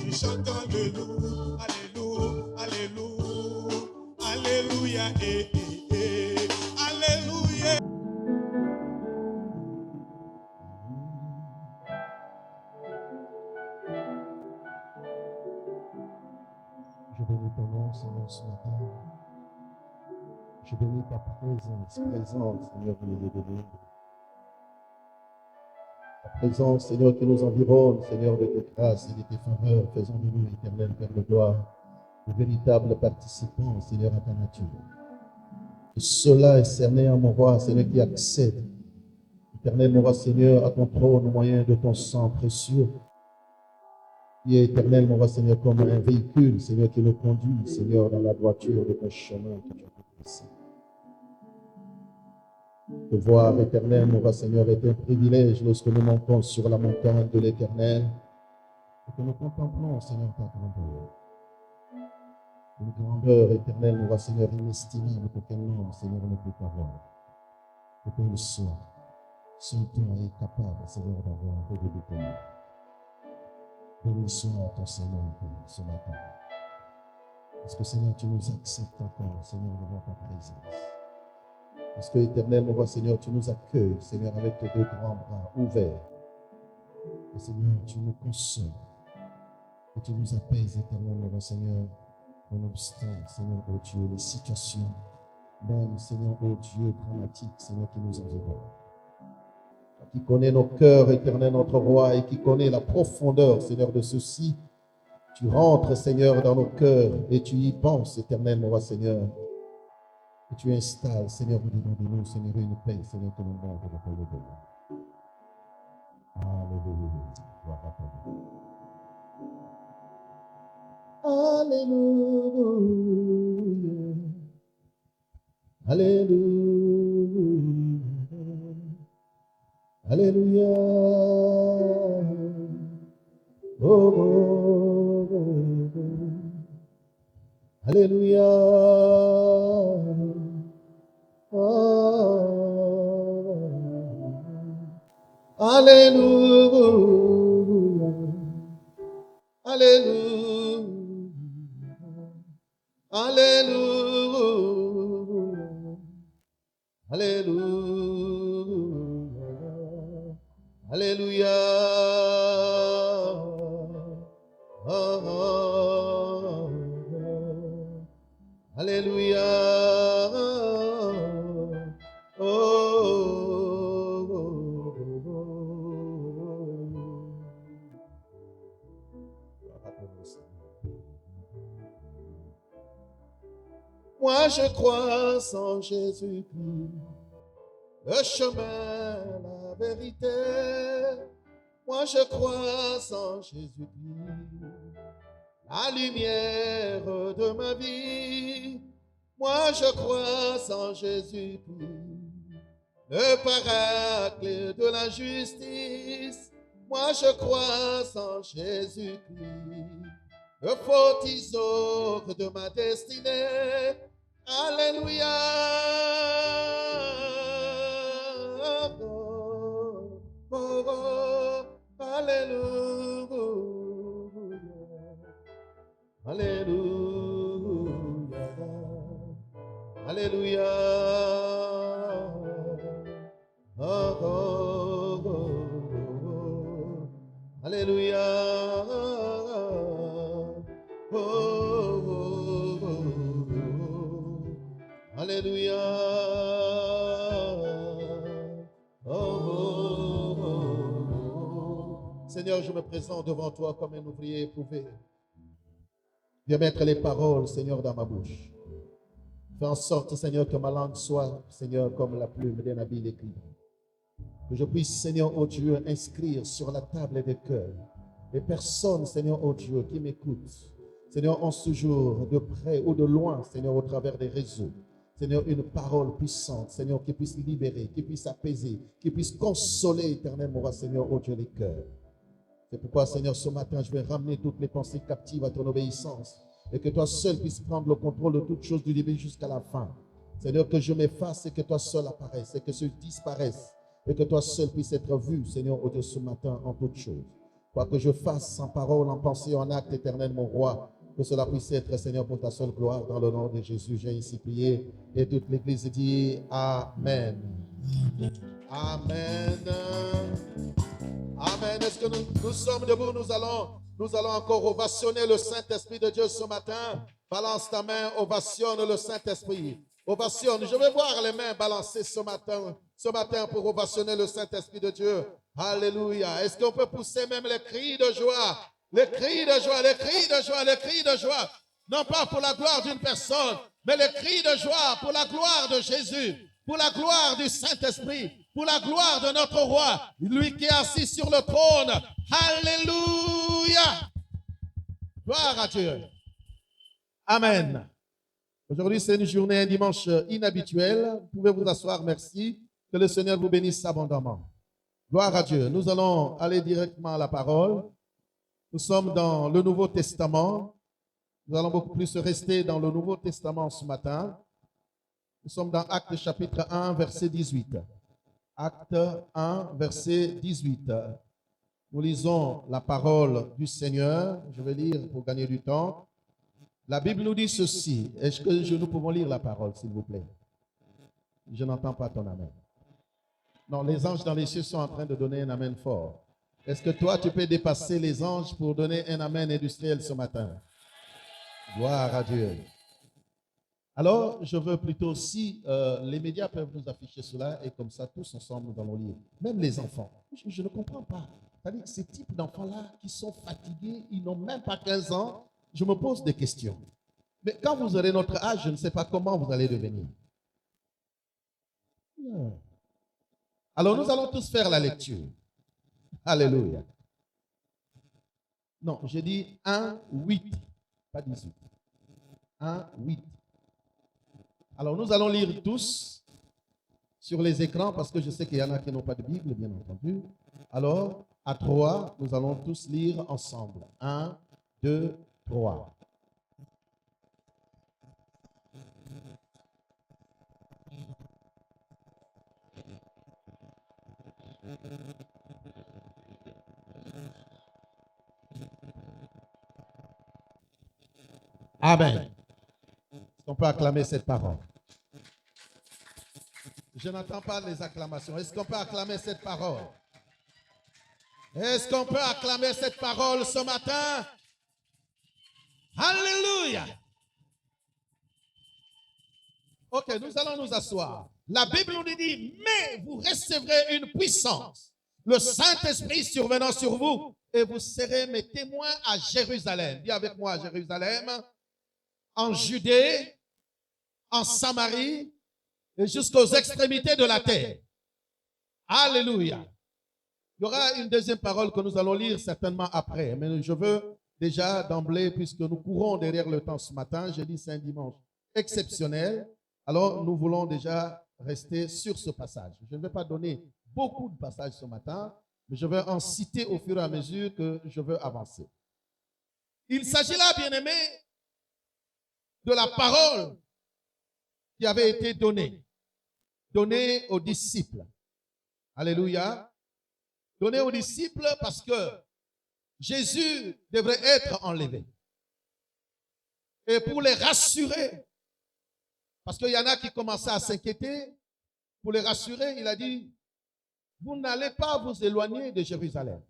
qui chante Alléluia, Alléluia, Alléluia, Alléluia, Alléluia. Je bénis ton nom, Seigneur, ce matin. Je bénis ta présence, Seigneur, au milieu de nous. Ta présence, Seigneur, qui nous environne, Seigneur, de tes grâces et de tes faveurs, faisant de nous, éternel Père de gloire, de véritables participants, Seigneur, à ta nature. Et cela est cerné en mon roi, Seigneur, qui accède, éternel, mon roi, Seigneur, à ton trône au moyen de ton sang précieux, qui est éternel, mon roi, Seigneur, comme un véhicule, Seigneur, qui nous conduit, Seigneur, dans la droiture de ton chemin que tu as tracé. Te voir, éternel, mon roi, Seigneur, est un privilège lorsque nous montons sur la montagne de l'éternel et que nous contemplons, Seigneur, ta grandeur. Une grandeur éternelle, mon roi, Seigneur, inestimable qu'aucun homme, Seigneur, ne peut avoir. Que le soit. Seul toi est capable, Seigneur, d'avoir au-delà de nous. Béni soit ton Seigneur, Père, ce matin. Parce que, Seigneur, tu nous acceptes encore, Seigneur, devant ta présence. Parce que, éternel, mon roi, Seigneur, tu nous accueilles, Seigneur, avec tes deux grands bras ouverts. Et, Seigneur, tu nous consoles. Et tu nous apaises, éternel, mon roi, Seigneur, nonobstant, Seigneur, oh Dieu, les situations, même, Seigneur, oh Dieu, dramatiques, Seigneur, qui nous environnent. Qui connaît nos cœurs, éternel, notre roi, et qui connaît la profondeur, Seigneur, de ceci. Tu rentres, Seigneur, dans nos cœurs et tu y penses, éternel, mon roi, Seigneur. Et tu installes, Seigneur, au-dedans de nous, Seigneur, une paix, Seigneur, que nous manque de ton nom. Alléluia. Gloire à ton nom. Alléluia. Alléluia. Alléluia. Oh, oh, oh, oh. Alléluia. Oh. Alléluia. Alléluia. Alléluia. Alléluia. Alléluia. Oh, oh, oh. Alléluia. Oh, oh, oh, oh. Moi je crois en Jésus-Christ, le chemin, la vérité. Moi je crois en Jésus-Christ, la lumière de ma vie. Moi je crois en Jésus-Christ, le paraclet de la justice. Moi je crois en Jésus-Christ, le fortisateur de ma destinée. Alléluia. Oh, oh, oh. Alléluia. Alléluia. Alléluia. Oh, oh, oh, oh. Alléluia. Oh, oh, oh, oh. Alléluia. Oh, oh, oh, oh. Seigneur, je me présente devant toi comme un ouvrier éprouvé. Viens mettre les paroles, Seigneur, dans ma bouche. Fais en sorte, Seigneur, que ma langue soit, Seigneur, comme la plume d'un habile écrivain. Que je puisse, Seigneur, oh Dieu, inscrire sur la table des cœurs les personnes, Seigneur, oh Dieu, qui m'écoutent. Seigneur, en ce jour, de près ou de loin, Seigneur, au travers des réseaux. Seigneur, une parole puissante, Seigneur, qui puisse libérer, qui puisse apaiser, qui puisse consoler éternellement, mon Seigneur, oh Dieu, les cœurs. C'est pourquoi, Seigneur, ce matin, je vais ramener toutes les pensées captives à ton obéissance et que toi seul puisses prendre le contrôle de toutes choses du début jusqu'à la fin. Seigneur, que je m'efface et que toi seul apparaisse et que je disparaisse et que toi seul puisses être vu, Seigneur, oh Dieu, ce matin en toutes choses. Quoi que je fasse en parole, en pensée, en acte, Éternel, mon roi, que cela puisse être, Seigneur, pour ta seule gloire, dans le nom de Jésus, j'ai ainsi prié. Et toute l'Église dit Amen. Amen. Amen. Est-ce que nous sommes debout? Nous allons encore ovationner le Saint-Esprit de Dieu ce matin. Balance ta main, ovationne le Saint-Esprit. Ovationne. Je vais voir les mains balancées ce matin pour ovationner le Saint-Esprit de Dieu. Alléluia. Est-ce qu'on peut pousser même les cris de joie? Les cris de joie, les cris de joie, les cris de joie. Non pas pour la gloire d'une personne, mais les cris de joie pour la gloire de Jésus, pour la gloire du Saint-Esprit, pour la gloire de notre roi, lui qui est assis sur le trône. Alléluia. Gloire à Dieu. Amen. Aujourd'hui, c'est une journée, un dimanche inhabituel. Vous pouvez vous asseoir, merci. Que le Seigneur vous bénisse abondamment. Gloire à Dieu. Nous allons aller directement à la parole. Nous sommes dans le Nouveau Testament. Nous allons beaucoup plus rester dans le Nouveau Testament ce matin. Nous sommes dans Actes chapitre 1, verset 18. Acte 1, verset 18. Nous lisons la parole du Seigneur. Je vais lire pour gagner du temps. La Bible nous dit ceci. Est-ce que nous pouvons lire la parole, s'il vous plaît? Je n'entends pas ton amen. Non, les anges dans les cieux sont en train de donner un amen fort. Est-ce que toi, tu peux dépasser les anges pour donner un amen industriel ce matin? Gloire à Dieu. Alors, je veux plutôt, si les médias peuvent nous afficher cela, et comme ça, tous ensemble, nous allons lire. Même les enfants. Je ne comprends pas. C'est-à-dire, ces types d'enfants-là qui sont fatigués, ils n'ont même pas 15 ans, je me pose des questions. Mais quand vous aurez notre âge, je ne sais pas comment vous allez devenir. Alors, nous allons tous faire la lecture. Alléluia. Non, j'ai dit 1, 8, pas 18. 1, 8. Alors, nous allons lire tous sur les écrans parce que je sais qu'il y en a qui n'ont pas de Bible, bien entendu. Alors, à 3, nous allons tous lire ensemble. 1, 2, 3. Amen. Est-ce qu'on peut acclamer cette parole? Je n'entends pas les acclamations. Est-ce qu'on peut acclamer cette parole? Est-ce qu'on peut acclamer cette parole ce matin? Alléluia. Ok, nous allons nous asseoir. La Bible nous dit, mais vous recevrez une puissance, le Saint-Esprit survenant sur vous, et vous serez mes témoins à Jérusalem. Dis avec moi à Jérusalem, en Judée, en Samarie, et jusqu'aux extrémités de la terre. Alléluia. Il y aura une deuxième parole que nous allons lire certainement après, mais je veux déjà d'emblée, puisque nous courons derrière le temps ce matin, j'ai dit c'est un dimanche exceptionnel, alors nous voulons déjà rester sur ce passage. Je ne vais pas donner beaucoup de passages ce matin, mais je vais en citer au fur et à mesure que je veux avancer. Il s'agit là, bien-aimés, de la parole qui avait été donnée aux disciples. Alléluia. Donnée aux disciples parce que Jésus devrait être enlevé. Et pour les rassurer, parce qu'il y en a qui commençaient à s'inquiéter, pour les rassurer, il a dit, vous n'allez pas vous éloigner de Jérusalem.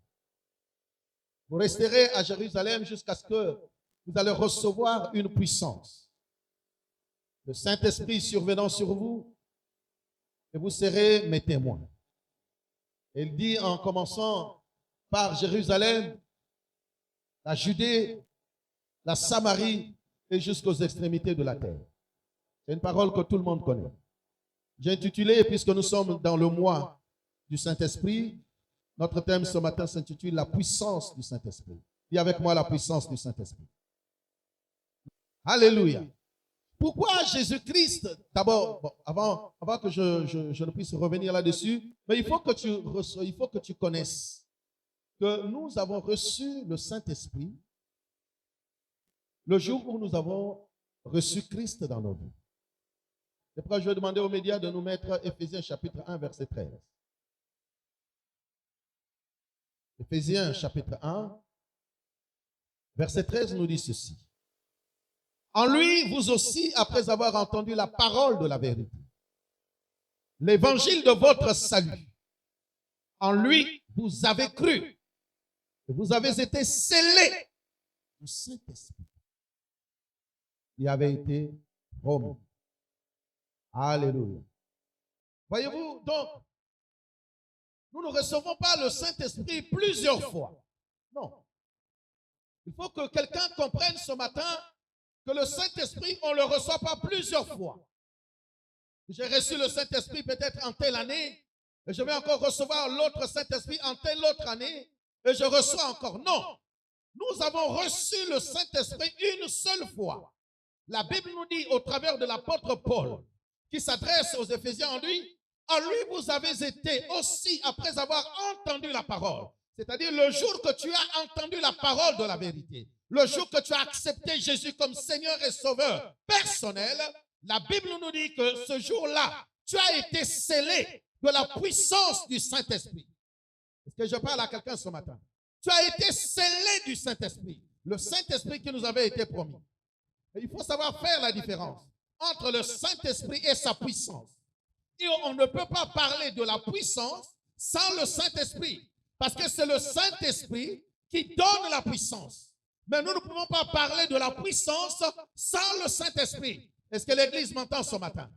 Vous resterez à Jérusalem jusqu'à ce que vous allez recevoir une puissance. Le Saint-Esprit survenant sur vous, et vous serez mes témoins. Il dit en commençant par Jérusalem, la Judée, la Samarie et jusqu'aux extrémités de la terre. C'est une parole que tout le monde connaît. J'ai intitulé, puisque nous sommes dans le mois du Saint-Esprit, notre thème ce matin s'intitule La puissance du Saint-Esprit. Dis avec moi la puissance du Saint-Esprit. Alléluia. Pourquoi Jésus-Christ, d'abord, bon, avant que je ne puisse revenir là-dessus, mais il faut que tu connaisses que nous avons reçu le Saint-Esprit le jour où nous avons reçu Christ dans nos vies. C'est pourquoi je vais demander aux médias de nous mettre Éphésiens chapitre 1, verset 13. Éphésiens chapitre 1, verset 13 nous dit ceci. En lui, vous aussi, après avoir entendu la parole de la vérité, l'évangile de votre salut, en lui, vous avez cru. Et vous avez été scellés du Saint-Esprit qui avait été promis. Alléluia. Voyez-vous, donc, nous ne recevons pas le Saint-Esprit plusieurs fois. Non. Il faut que quelqu'un comprenne ce matin que le Saint-Esprit, on ne le reçoit pas plusieurs fois. J'ai reçu le Saint-Esprit peut-être en telle année, et je vais encore recevoir l'autre Saint-Esprit en telle autre année, et je reçois encore. Non. Nous avons reçu le Saint-Esprit une seule fois. La Bible nous dit au travers de l'apôtre Paul, qui s'adresse aux Éphésiens en lui, vous avez été aussi, après avoir entendu la parole, c'est-à-dire le jour que tu as entendu la parole de la vérité, le jour que tu as accepté Jésus comme Seigneur et Sauveur personnel, la Bible nous dit que ce jour-là, tu as été scellé de la puissance du Saint-Esprit. Est-ce que je parle à quelqu'un ce matin? Tu as été scellé du Saint-Esprit, le Saint-Esprit qui nous avait été promis. Et il faut savoir faire la différence entre le Saint-Esprit et sa puissance. Et on ne peut pas parler de la puissance sans le Saint-Esprit, parce que c'est le Saint-Esprit qui donne la puissance. Mais nous ne pouvons pas parler de la puissance sans le Saint-Esprit. Est-ce que l'Église m'entend ce matin?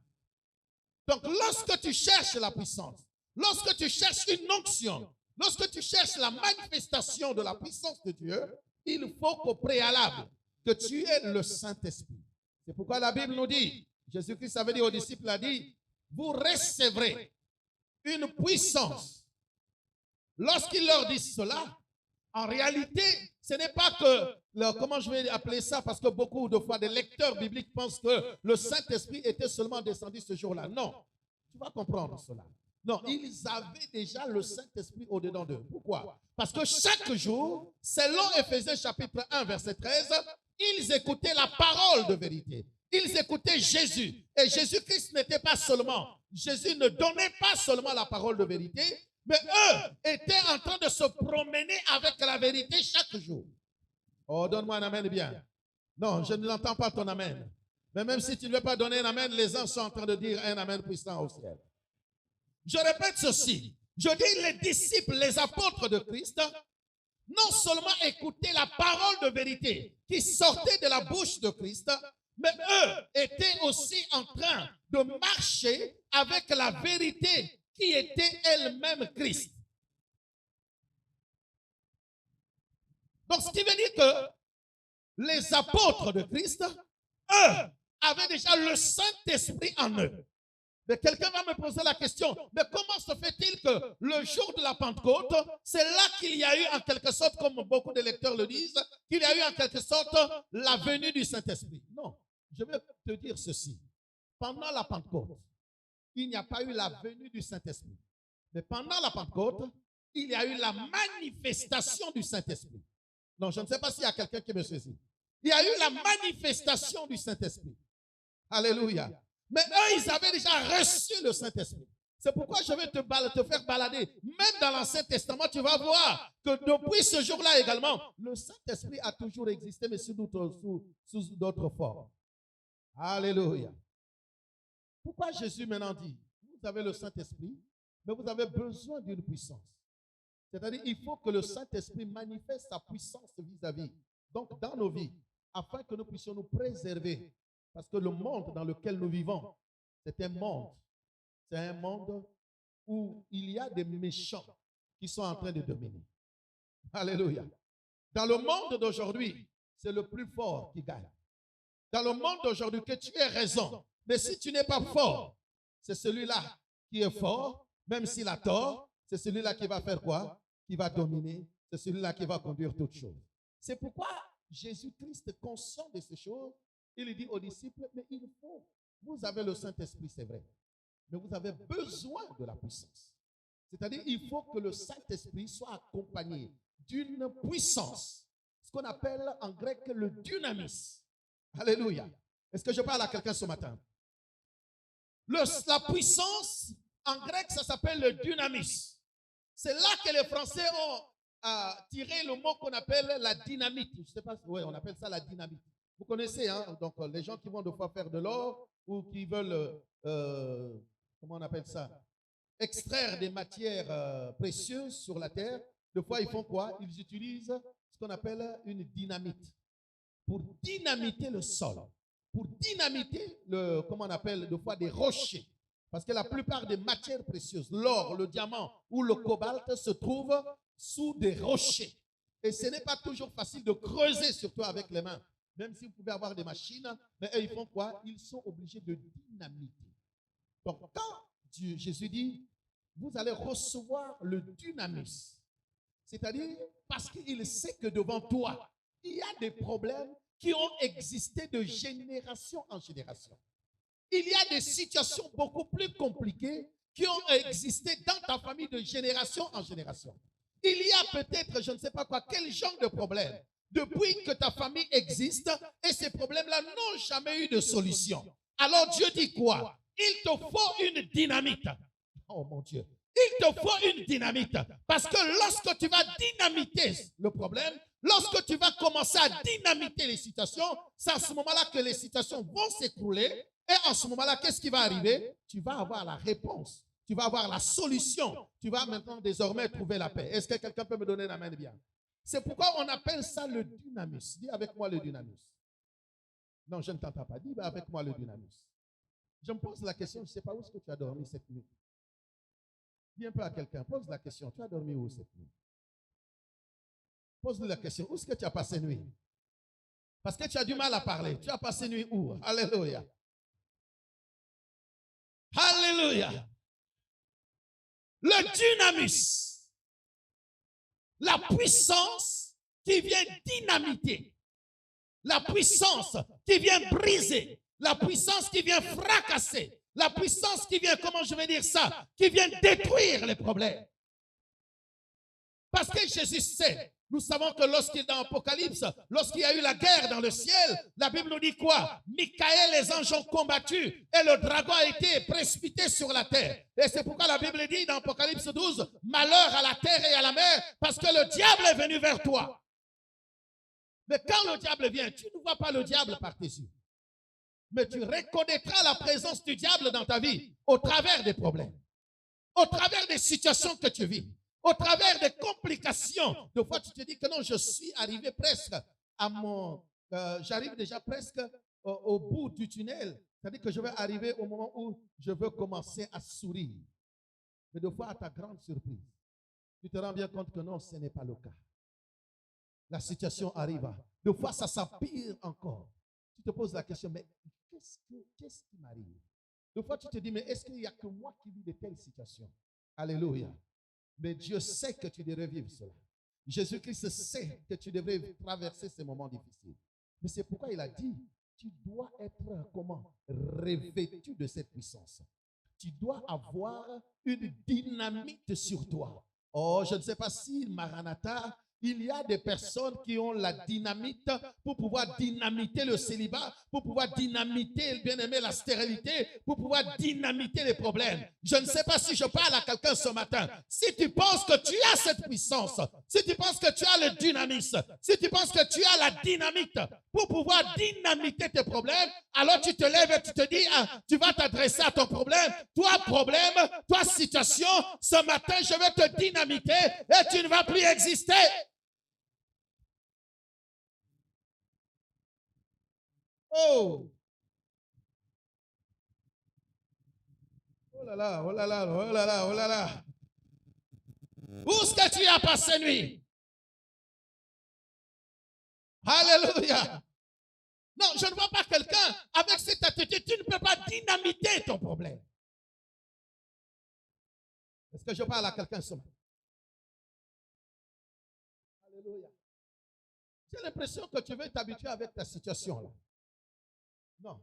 Donc, lorsque tu cherches la puissance, lorsque tu cherches une onction, lorsque tu cherches la manifestation de la puissance de Dieu, il faut qu'au préalable, que tu aies le Saint-Esprit. C'est pourquoi la Bible nous dit, Jésus-Christ avait dit aux disciples, a dit, vous recevrez une puissance. Lorsqu'il leur dit cela, en réalité, ce n'est pas que, comment je vais appeler ça, parce que beaucoup de fois, des lecteurs bibliques pensent que le Saint-Esprit était seulement descendu ce jour-là. Non, tu vas comprendre cela. Non, ils avaient déjà le Saint-Esprit au-dedans d'eux. Pourquoi? Parce que chaque jour, selon Éphésiens chapitre 1, verset 13, ils écoutaient la parole de vérité. Ils écoutaient Jésus. Et Jésus-Christ n'était pas seulement, Jésus ne donnait pas seulement la parole de vérité, mais eux étaient en train de se promener avec la vérité chaque jour. Oh, donne-moi un amen bien. Non, je ne l'entends pas ton amen. Mais même si tu ne veux pas donner un amen, les uns sont en train de dire un amen puissant au ciel. Je répète ceci. Je dis les disciples, les apôtres de Christ, non seulement écoutaient la parole de vérité qui sortait de la bouche de Christ, mais eux étaient aussi en train de marcher avec la vérité qui était elle-même Christ. Donc, ce qui veut dire que les apôtres de Christ, eux, avaient déjà le Saint-Esprit en eux. Mais quelqu'un va me poser la question, mais comment se fait-il que le jour de la Pentecôte, c'est là qu'il y a eu en quelque sorte, comme beaucoup de lecteurs le disent, qu'il y a eu en quelque sorte la venue du Saint-Esprit? Non, je vais te dire ceci. Pendant la Pentecôte, il n'y a pas eu la venue du Saint-Esprit. Mais pendant la Pentecôte, il y a eu la manifestation du Saint-Esprit. Non, je ne sais pas s'il y a quelqu'un qui me saisit. Il y a eu la manifestation du Saint-Esprit. Alléluia. Mais eux, ils avaient déjà reçu le Saint-Esprit. C'est pourquoi je vais te faire balader. Même dans l'Ancien Testament, tu vas voir que depuis ce jour-là également, le Saint-Esprit a toujours existé, mais sous d'autres formes. Alléluia. Pourquoi Jésus maintenant dit, vous avez le Saint-Esprit, mais vous avez besoin d'une puissance. C'est-à-dire, il faut que le Saint-Esprit manifeste sa puissance vis-à-vis. Donc, dans nos vies, afin que nous puissions nous préserver. Parce que le monde dans lequel nous vivons, c'est un monde où il y a des méchants qui sont en train de dominer. Alléluia. Dans le monde d'aujourd'hui, c'est le plus fort qui gagne. Dans le monde d'aujourd'hui, que tu aies raison, mais si tu n'es pas fort, c'est celui-là qui est fort, même s'il a tort, c'est celui-là qui va faire quoi? Qui va dominer, c'est celui-là qui va conduire toutes choses. C'est pourquoi Jésus-Christ, conscient de ces choses, il dit aux disciples, mais il faut, vous avez le Saint-Esprit, c'est vrai, mais vous avez besoin de la puissance. C'est-à-dire, il faut que le Saint-Esprit soit accompagné d'une puissance, ce qu'on appelle en grec le dynamis. Alléluia. Est-ce que je parle à quelqu'un ce matin? La puissance, en grec, ça s'appelle le dynamis. C'est là que les Français ont à tirer le mot qu'on appelle la dynamite. Je ne sais pas, oui, on appelle ça la dynamite. Vous connaissez, hein? Donc les gens qui vont de fois faire de l'or ou qui veulent, comment on appelle ça? Extraire des matières précieuses sur la terre. De fois, ils font quoi? Ils utilisent ce qu'on appelle une dynamite pour dynamiter le sol, pour dynamiter comment on appelle de fois des rochers. Parce que la plupart des matières précieuses, l'or, le diamant ou le cobalt, se trouvent sous des rochers. Et ce n'est pas toujours facile de creuser, surtout avec les mains. Même si vous pouvez avoir des machines, mais eux, ils font quoi? Ils sont obligés de dynamiter. Donc, quand Jésus dit, vous allez recevoir le dynamis, c'est-à-dire parce qu'il sait que devant toi, il y a des problèmes qui ont existé de génération en génération. Il y a des situations beaucoup plus compliquées qui ont existé dans ta famille de génération en génération. Il y a peut-être, je ne sais pas quoi, quel genre de problème depuis que ta famille existe et ces problèmes-là n'ont jamais eu de solution. Alors Dieu dit quoi? Il te faut une dynamite. Oh mon Dieu. Il te faut une dynamite. Parce que lorsque tu vas dynamiter le problème, lorsque tu vas commencer à dynamiter les situations, c'est à ce moment-là que les situations vont s'écrouler. Et en ce moment-là, qu'est-ce qui va arriver? Tu vas avoir la réponse. Tu vas avoir la solution. Tu vas maintenant désormais trouver la paix. Est-ce que quelqu'un peut me donner la main bien? C'est pourquoi on appelle ça le dynamis. Dis avec moi le dynamis. Non, je ne t'entends pas. Dis avec moi le dynamis. Je me pose la question, je ne sais pas où est-ce que tu as dormi cette nuit. Dis un peu à quelqu'un, pose la question, tu as dormi où cette nuit? Pose-lui la question, où est-ce que tu as passé nuit? Parce que tu as du mal à parler. Tu as passé nuit où? Alléluia. Alléluia. Le dynamis. La puissance qui vient dynamiter. La puissance qui vient briser. La puissance qui vient fracasser. La puissance qui vient, comment je vais dire ça? Qui vient détruire les problèmes. Parce que Jésus sait, nous savons que lorsqu'il est dans l'Apocalypse, lorsqu'il y a eu la guerre dans le ciel, la Bible nous dit quoi? Michael, les anges ont combattu et le dragon a été précipité sur la terre. Et c'est pourquoi la Bible dit dans Apocalypse 12, malheur à la terre et à la mer, parce que le diable est venu vers toi. Mais quand le diable vient, tu ne vois pas le diable par tes yeux. Mais tu reconnaîtras la présence du diable dans ta vie au travers des problèmes, au travers des situations que tu vis. Au travers des complications, des fois tu te dis que non, je suis arrivé presque à j'arrive déjà presque au bout du tunnel. C'est-à-dire que je vais arriver au moment où je veux commencer à sourire. Mais des fois, à ta grande surprise, tu te rends bien compte que non, ce n'est pas le cas. La situation arrive. Des fois, ça s'empire encore. Tu te poses la question, mais qu'est-ce qui m'arrive? Des fois, tu te dis, mais est-ce qu'il n'y a que moi qui vis de telles situations? Alléluia. Mais Dieu sait que tu devrais vivre cela. Jésus-Christ sait que tu devrais traverser ces moments difficiles. Mais c'est pourquoi il a dit, tu dois être comment? Revêtu de cette puissance. Tu dois avoir une dynamite sur toi. Oh, je ne sais pas si Maranatha, il y a des personnes qui ont la dynamite pour pouvoir dynamiter le célibat, pour pouvoir dynamiter, bien-aimé, la stérilité, pour pouvoir dynamiter les problèmes. Je ne sais pas si je parle à quelqu'un ce matin. Si tu penses que tu as cette puissance, si tu penses que tu as le dynamisme, si tu penses que tu as la dynamite pour pouvoir dynamiter tes problèmes, alors tu te lèves et tu te dis, ah, tu vas t'adresser à ton problème. Toi, problème, toi, situation, ce matin, je vais te dynamiter et tu ne vas plus exister. Oh! Oh là là, oh là là, oh là là, oh là là. Où est-ce que tu as passé nuit? Alléluia. Non, je ne vois pas quelqu'un avec cette attitude. Tu ne peux pas dynamiter ton problème. Est-ce que je parle à quelqu'un ce matin? Alléluia. J'ai l'impression que tu veux t'habituer avec ta situation là. Non.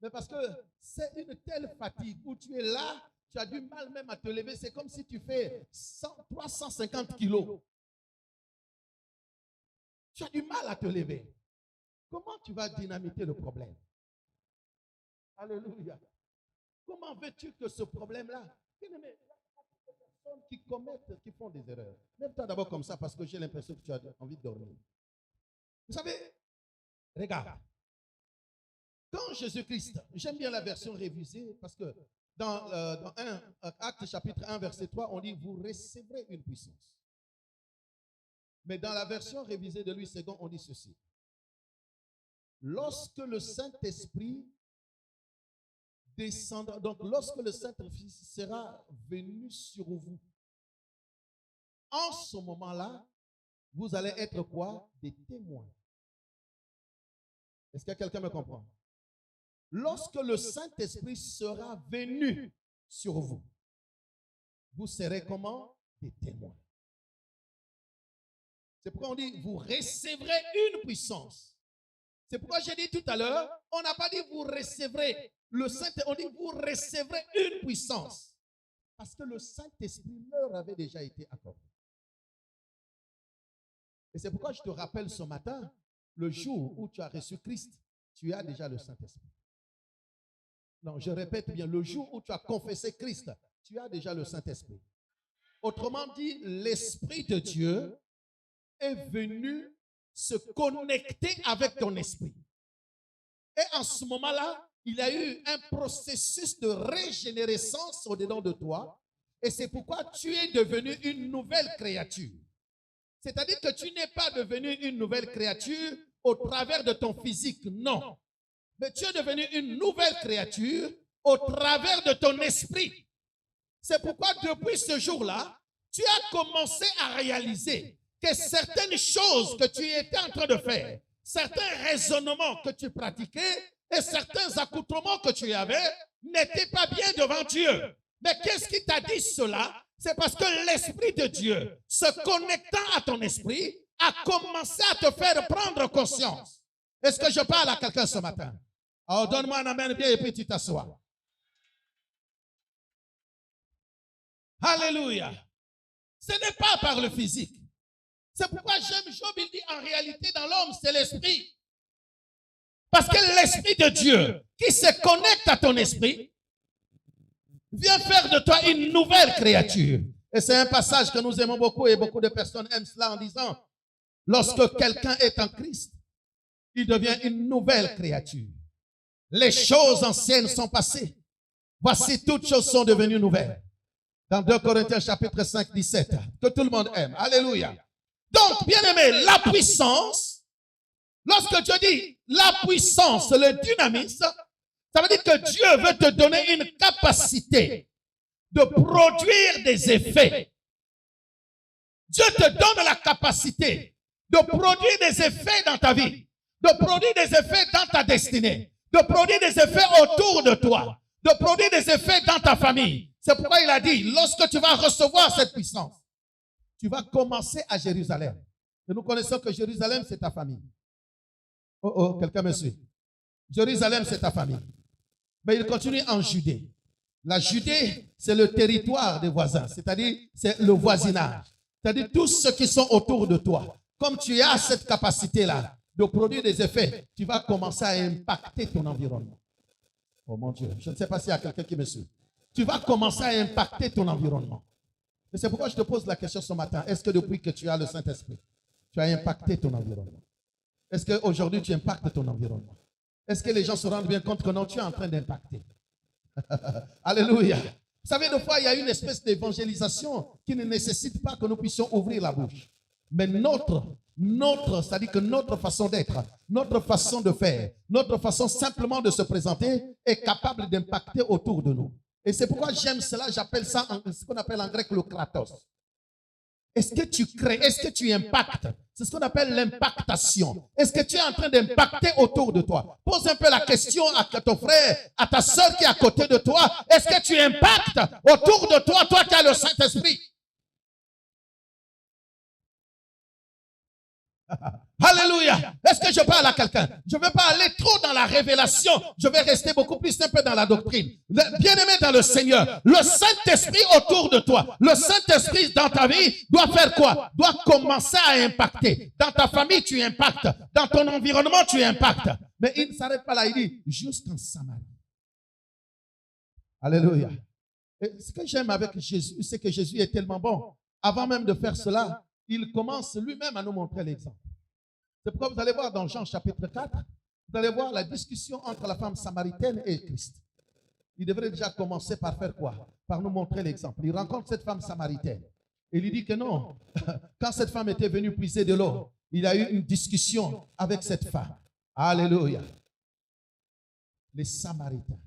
Mais parce que c'est une telle fatigue où tu es là, tu as du mal même à te lever. C'est comme si tu fais 350 kilos. Tu as du mal à te lever. Comment tu vas dynamiter le problème? Alléluia. Comment veux-tu que ce problème-là... personnes qui commettent, qui font des erreurs. Lève-toi d'abord comme ça parce que j'ai l'impression que tu as envie de dormir. Vous savez, regarde. Quand Jésus-Christ, j'aime bien la version révisée parce que dans Actes chapitre 1, verset 3, on dit, vous recevrez une puissance. Mais dans la version révisée de Louis II, on dit ceci. Lorsque le Saint-Esprit descendra, donc lorsque le Saint-Esprit sera venu sur vous, en ce moment-là, vous allez être quoi? Des témoins. Est-ce que quelqu'un me comprend? Lorsque le Saint-Esprit sera venu sur vous, vous serez comment? Des témoins. C'est pourquoi on dit, vous recevrez une puissance. C'est pourquoi j'ai dit tout à l'heure, on n'a pas dit vous recevrez le Saint-Esprit, on dit vous recevrez une puissance. Parce que le Saint-Esprit leur avait déjà été accordé. Et c'est pourquoi je te rappelle ce matin, le jour où tu as reçu Christ, tu as déjà le Saint-Esprit. Non, je répète bien, le jour où tu as confessé Christ, tu as déjà le Saint-Esprit. Autrement dit, l'Esprit de Dieu est venu se connecter avec ton esprit. Et en ce moment-là, il y a eu un processus de régénérescence au-dedans de toi. Et c'est pourquoi tu es devenu une nouvelle créature. C'est-à-dire que tu n'es pas devenu une nouvelle créature au travers de ton physique, non. Mais tu es devenu une nouvelle créature au travers de ton esprit. C'est pourquoi depuis ce jour-là, tu as commencé à réaliser que certaines choses que tu étais en train de faire, certains raisonnements que tu pratiquais et certains accoutrements que tu avais n'étaient pas bien devant Dieu. Mais qu'est-ce qui t'a dit cela? C'est parce que l'Esprit de Dieu, se connectant à ton esprit, a commencé à te faire prendre conscience. Est-ce que je parle à quelqu'un ce matin? Alors donne-moi un amen bien et puis tu t'assois. Alléluia. Ce n'est pas par le physique. C'est pourquoi j'aime Job, il dit en réalité dans l'homme, c'est l'esprit. Parce que l'esprit de Dieu qui se connecte à ton esprit vient faire de toi une nouvelle créature. Et c'est un passage que nous aimons beaucoup et beaucoup de personnes aiment cela en disant, lorsque quelqu'un est en Christ, il devient une nouvelle créature. Les choses anciennes sont passées. Voici, toutes choses sont devenues nouvelles. Dans 2 Corinthiens chapitre 5, 17, que tout le monde aime. Alléluia. Donc, bien aimé, la puissance, lorsque Dieu dit la puissance, le dynamisme, ça veut dire que Dieu veut te donner une capacité de produire des effets. Dieu te donne la capacité de produire des effets dans ta vie, de produire des effets dans ta destinée, de produire des effets autour de toi, de produire des effets dans ta famille. C'est pourquoi il a dit, lorsque tu vas recevoir cette puissance, tu vas commencer à Jérusalem. Et nous connaissons que Jérusalem, c'est ta famille. Oh, oh, quelqu'un me suit. Jérusalem, c'est ta famille. Mais il continue en Judée. La Judée, c'est le territoire des voisins, c'est-à-dire c'est le voisinage. C'est-à-dire tous ceux qui sont autour de toi. Comme tu as cette capacité-là de produire des effets, tu vas commencer à impacter ton environnement. Oh mon Dieu, je ne sais pas s'il y a quelqu'un qui me suit. Tu vas commencer à impacter ton environnement. Et c'est pourquoi je te pose la question ce matin. Est-ce que depuis que tu as le Saint-Esprit, tu as impacté ton environnement? Est-ce qu'aujourd'hui tu impactes ton environnement? Est-ce que les gens se rendent bien compte que non, tu es en train d'impacter? Alléluia. Vous savez, des fois, il y a une espèce d'évangélisation qui ne nécessite pas que nous puissions ouvrir la bouche. Mais c'est-à-dire que notre façon d'être, notre façon de faire, notre façon simplement de se présenter est capable d'impacter autour de nous. Et c'est pourquoi j'aime cela, j'appelle ça ce qu'on appelle en grec le kratos. Est-ce que tu crées, est-ce que tu impactes? C'est ce qu'on appelle l'impactation. Est-ce que tu es en train d'impacter autour de toi? Pose un peu la question à ton frère, à ta soeur qui est à côté de toi. Est-ce que tu impactes autour de toi, toi qui as le Saint-Esprit? Alléluia. Est-ce que je parle à quelqu'un? Je ne vais pas aller trop dans la révélation. Je vais rester beaucoup plus un peu dans la doctrine. Bien-aimé dans le Seigneur, le Saint-Esprit autour de toi, le Saint-Esprit dans ta vie doit faire quoi? Doit commencer à impacter. Dans ta famille, tu impactes. Dans ton environnement, tu impactes. Mais il ne s'arrête pas là. Il dit, jusqu'en Samarie. Alléluia. Et ce que j'aime avec Jésus, c'est que Jésus est tellement bon. Avant même de faire cela, il commence lui-même à nous montrer l'exemple. C'est pourquoi vous allez voir dans Jean chapitre 4, vous allez voir la discussion entre la femme samaritaine et Christ. Il devrait déjà commencer par faire quoi? Par nous montrer l'exemple. Il rencontre cette femme samaritaine. Et il lui dit que non, quand cette femme était venue puiser de l'eau, il a eu une discussion avec cette femme. Alléluia. Les Samaritains.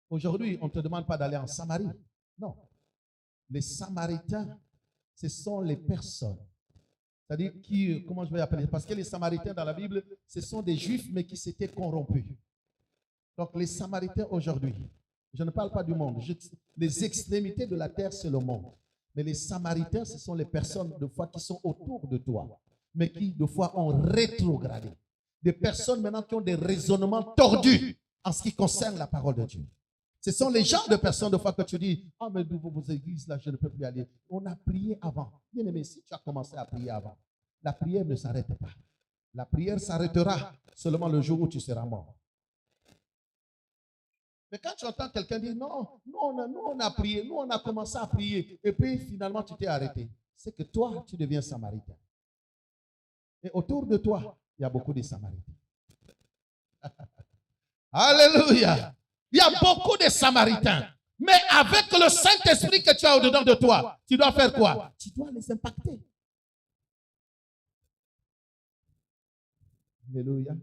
Aujourd'hui, on ne te demande pas d'aller en Samarie. Non. Les Samaritains, ce sont les personnes. C'est-à-dire qui, comment je vais appeler? Parce que les Samaritains dans la Bible, ce sont des Juifs, mais qui s'étaient corrompus. Donc les Samaritains aujourd'hui, je ne parle pas du monde. Les extrémités de la terre, c'est le monde. Mais les Samaritains, ce sont les personnes de foi qui sont autour de toi, mais qui de fois ont rétrogradé. Des personnes maintenant qui ont des raisonnements tordus en ce qui concerne la parole de Dieu. Ce sont les genres de personnes de foi que tu dis, ah mais d'où vos églises là, je ne peux plus aller. On a prié avant. Bien aimé, si tu as commencé à prier avant, la prière ne s'arrête pas. La prière s'arrêtera seulement le jour où tu seras mort. Mais quand tu entends quelqu'un dire, non, nous on a prié, nous on a commencé à prier, et puis finalement tu t'es arrêté, c'est que toi, tu deviens samaritain. Et autour de toi, il y a beaucoup de Samaritains. Alléluia. Il y a beaucoup de Samaritains. Mais avec le Saint-Esprit que tu as au-dedans de toi, tu dois faire quoi? Tu dois les impacter. Alléluia.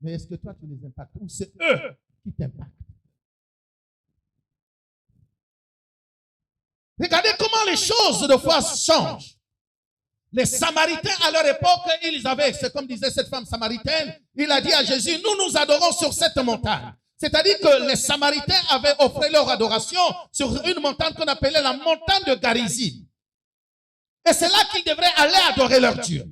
Mais est-ce que toi, tu les impactes ou c'est eux qui t'impactent? Regardez comment les choses de foi changent. Les Samaritains, à leur époque, ils avaient, c'est comme disait cette femme samaritaine, il a dit à Jésus, nous adorons sur cette montagne. C'est-à-dire que les Samaritains avaient offert leur adoration sur une montagne qu'on appelait la montagne de Garizim. Et c'est là qu'ils devraient aller adorer leur Dieu.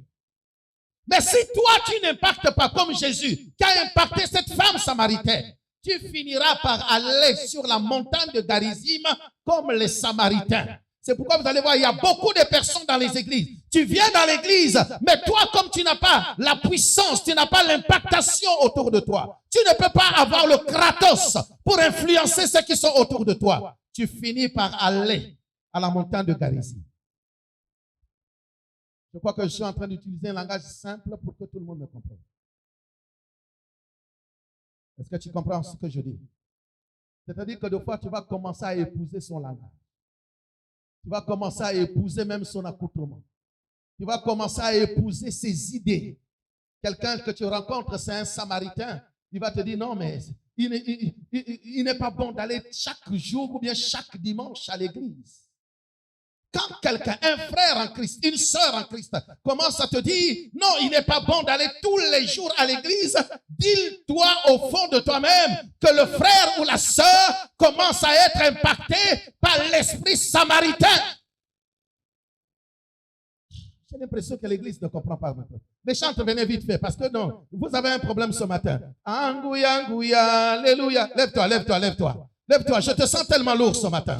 Mais si toi, tu n'impactes pas comme Jésus, qui a impacté cette femme samaritaine, tu finiras par aller sur la montagne de Garizim comme les Samaritains. C'est pourquoi vous allez voir, il y a beaucoup de personnes dans les églises. Tu viens dans l'église, mais toi, comme tu n'as pas la puissance, tu n'as pas l'impactation autour de toi, tu ne peux pas avoir le kratos pour influencer ceux qui sont autour de toi. Tu finis par aller à la montagne de Garizim. Je crois que je suis en train d'utiliser un langage simple pour que tout le monde me comprenne. Est-ce que tu comprends ce que je dis? C'est-à-dire que des fois, tu vas commencer à épouser son langage. Tu vas commencer à épouser même son accoutrement. Tu vas commencer à épouser ses idées. Quelqu'un que tu rencontres, c'est un Samaritain. Il va te dire, non, mais il n'est pas bon d'aller chaque jour ou bien chaque dimanche à l'église. Quand quelqu'un, un frère en Christ, une sœur en Christ, commence à te dire, non, il n'est pas bon d'aller tous les jours à l'église, dis-toi au fond de toi-même que le frère ou la sœur commence à être impacté par l'esprit samaritain. J'ai l'impression que l'église ne comprend pas maintenant. Les chants, venez vite fait, parce que non, vous avez un problème ce matin. Angouya, angouya, alléluia. Lève-toi, lève-toi, lève-toi. Lève-toi, je te sens tellement lourd ce matin.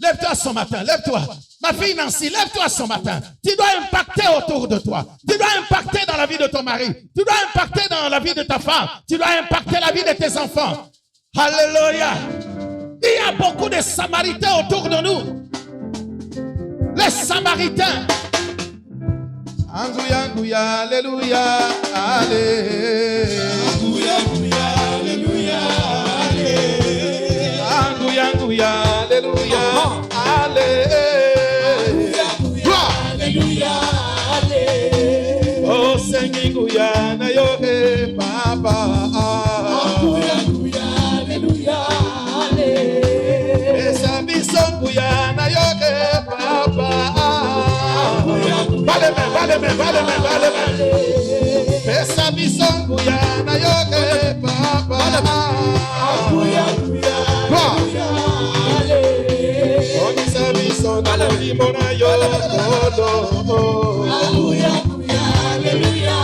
Lève-toi ce matin, lève-toi. Ma fille Nancy, lève-toi ce matin. Tu dois impacter autour de toi. Tu dois impacter dans la vie de ton mari. Tu dois impacter dans la vie de ta femme. Tu dois impacter la vie de tes enfants. Alléluia. Il y a beaucoup de Samaritains autour de nous. Les Samaritains. Angouya, angouya, alléluia, allez. Angouya, angouya, alléluia, allez. Angouya, angouya, alléluia, allez. Alléluia, allez. Oh, Seigneur, na yoke, papa. Angouya, angouya, alléluia, allez. Esa bisonguya na yoke, papa. Vale. Esa bisonguya na yoke, papa. Angouya, angouya, allez. Onisa bisonga limona yo, Angouya, angouya, alléluia,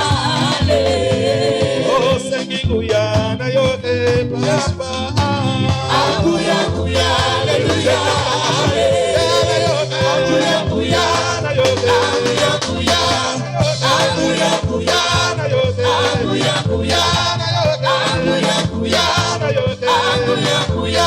allez. oh Seigneur, na yoke, papa. Angouya, angouya, alléluia, allez. Angouya, angouya, angouya, angouya,